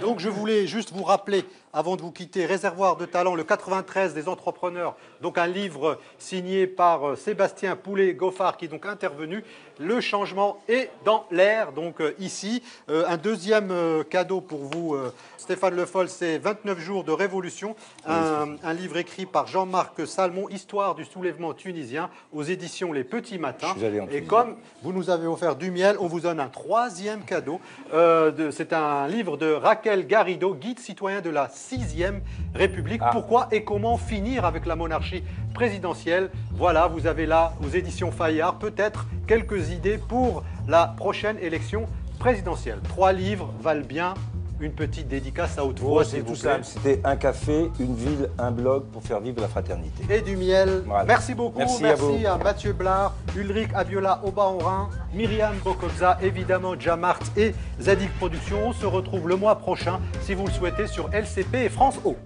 Donc je voulais juste vous rappeler, avant de vous quitter, Réservoir de talent, le 93 des entrepreneurs. Donc un livre signé par Sébastien Poulet-Goffard qui est donc intervenu. le changement est dans l'air. Donc ici, un deuxième cadeau pour vous, Stéphane Le Foll, c'est 29 jours de révolution, un livre écrit par Jean-Marc Salmon, Histoire du soulèvement tunisien, aux éditions Les Petits Matins. Et comme vous nous avez offert du miel, on vous donne un troisième cadeau. C'est un livre de Raquel Garrido, Guide citoyen de la 6e République. Pourquoi et comment finir avec la monarchie présidentielle? Voilà, vous avez là, aux éditions Fayard, peut-être quelques idées pour la prochaine élection présidentielle. 3 livres valent bien une petite dédicace à haute voix, C'est tout simple, c'était un café, une ville, un blog pour faire vivre la fraternité. Et du miel. Voilà. Merci beaucoup. Merci à Mathieu Blard, Ulrich Abiola Obaorin, Myriam Bokobza, évidemment Jamart et Zadig Productions. On se retrouve le mois prochain, si vous le souhaitez, sur LCP et France O.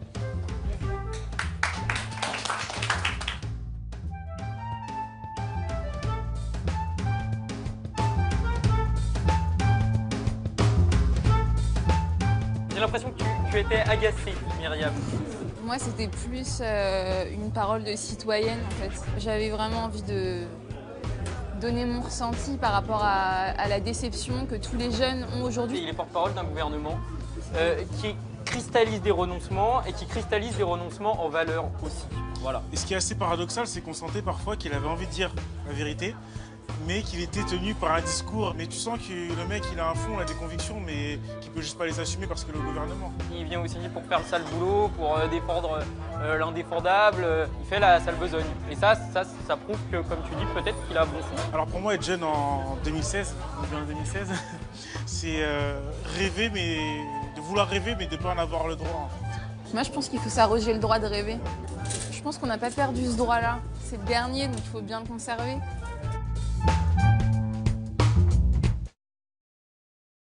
J'ai l'impression que tu étais agacée, Myriam. Moi, c'était plus une parole de citoyenne, en fait. J'avais vraiment envie de donner mon ressenti par rapport à la déception que tous les jeunes ont aujourd'hui. Il est porte-parole d'un gouvernement qui cristallise des renoncements et qui cristallise des renoncements en valeur aussi. Voilà. Et ce qui est assez paradoxal, c'est qu'on sentait parfois qu'il avait envie de dire la vérité, mais qu'il était tenu par un discours. Mais tu sens que le mec, il a un fond, il a des convictions, mais qu'il peut juste pas les assumer parce que le gouvernement. Il vient aussi pour faire le sale boulot, pour défendre l'indéfendable. Il fait la sale besogne. Et ça prouve que, comme tu dis, peut-être qu'il a bon fond. Alors pour moi, être jeune en 2016, c'est rêver, mais de vouloir rêver, mais de ne pas en avoir le droit. En fait. Moi, je pense qu'il faut s'arroger le droit de rêver. Je pense qu'on n'a pas perdu ce droit-là. C'est le dernier, donc il faut bien le conserver.